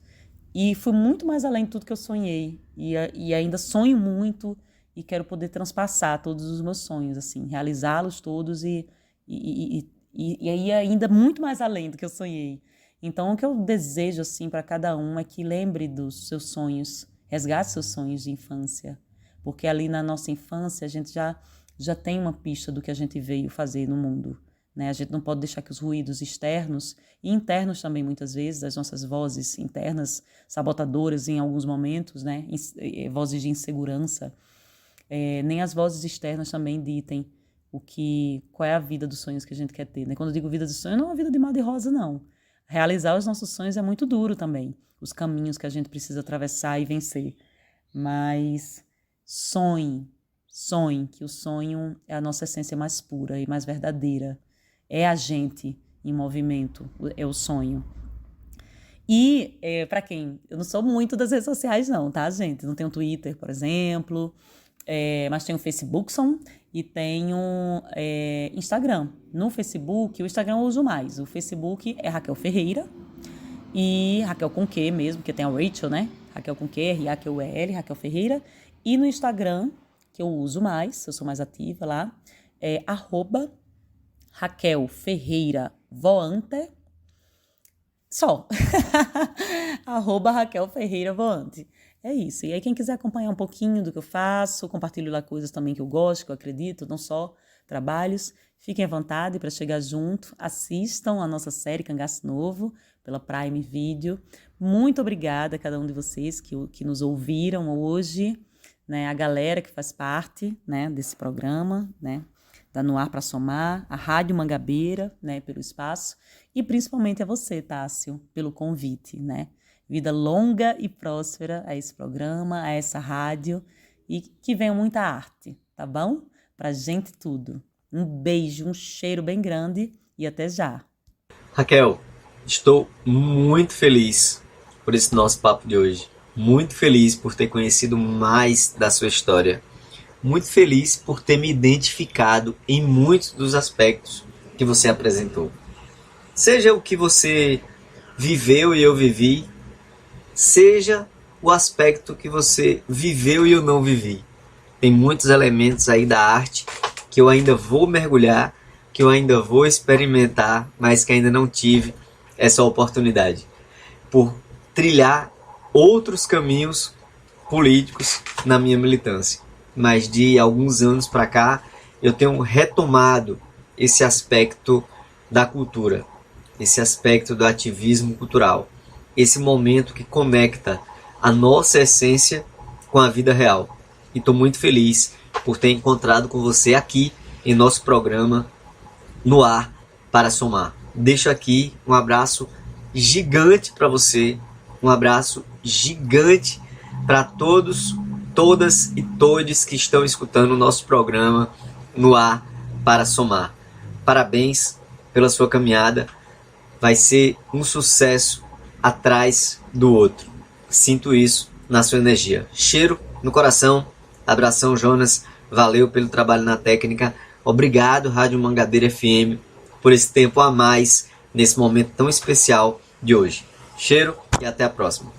S2: e fui muito mais além de tudo que eu sonhei. E ainda sonho muito e quero poder transpassar todos os meus sonhos, assim, realizá-los todos e aí ainda muito mais além do que eu sonhei. Então, o que eu desejo, assim, para cada um é que lembre dos seus sonhos, resgate seus sonhos de infância, porque ali na nossa infância a gente já tem uma pista do que a gente veio fazer no mundo, né? A gente não pode deixar que os ruídos externos e internos também, muitas vezes, as nossas vozes internas, sabotadoras em alguns momentos, né? Vozes de insegurança, nem as vozes externas também ditem qual é a vida dos sonhos que a gente quer ter, né? Quando eu digo vida dos sonhos, não é uma vida de mar de rosa, não. Realizar os nossos sonhos é muito duro também, os caminhos que a gente precisa atravessar e vencer. Mas sonhe, que o sonho é a nossa essência mais pura e mais verdadeira. É a gente em movimento, é o sonho. E, para quem... Eu não sou muito das redes sociais não, tá, gente? Não tenho Twitter, por exemplo, mas tenho Facebook e tenho Instagram. No Facebook, o Instagram eu uso mais. O Facebook é Raquel Ferreira e Raquel com Q mesmo, que tem a Rachel, né? Raquel com Q, R-A-Q-U-E-L, Raquel Ferreira. E no Instagram, que eu uso mais, eu sou mais ativa lá, é @Raquel Ferreira Voante. Só. @Raquel Ferreira Voante. É isso. E aí quem quiser acompanhar um pouquinho do que eu faço, compartilho lá coisas também que eu gosto, que eu acredito, não só trabalhos, fiquem à vontade para chegar junto, assistam a nossa série Cangaço Novo pela Prime Video. Muito obrigada a cada um de vocês que nos ouviram hoje, né? A galera que faz parte, né, desse programa, né? Da No Ar para Somar, a Rádio Mangabeira, né, pelo espaço, e principalmente a você, Tássio, pelo convite, né? Vida longa e próspera a esse programa, a essa rádio, e que venha muita arte, tá bom? Pra gente tudo. Um beijo, um cheiro bem grande e até já.
S1: Raquel, estou muito feliz por esse nosso papo de hoje. Muito feliz por ter conhecido mais da sua história. Muito feliz por ter me identificado em muitos dos aspectos que você apresentou. Seja o que você viveu e eu vivi, seja o aspecto que você viveu e eu não vivi. Tem muitos elementos aí da arte que eu ainda vou mergulhar, que eu ainda vou experimentar, mas que ainda não tive essa oportunidade. Por trilhar outros caminhos políticos na minha militância. Mas de alguns anos para cá, eu tenho retomado esse aspecto da cultura, esse aspecto do ativismo cultural, esse momento que conecta a nossa essência com a vida real. E estou muito feliz por ter encontrado com você aqui em nosso programa No Ar para Somar. Deixo aqui um abraço gigante para você, um abraço gigante para todos, todas e todes que estão escutando o nosso programa No Ar para Somar. Parabéns pela sua caminhada, vai ser um sucesso atrás do outro. Sinto isso na sua energia. Cheiro no coração, abração, Jonas, valeu pelo trabalho na técnica. Obrigado, Rádio Mangabeira FM, por esse tempo a mais nesse momento tão especial de hoje. Cheiro e até a próxima.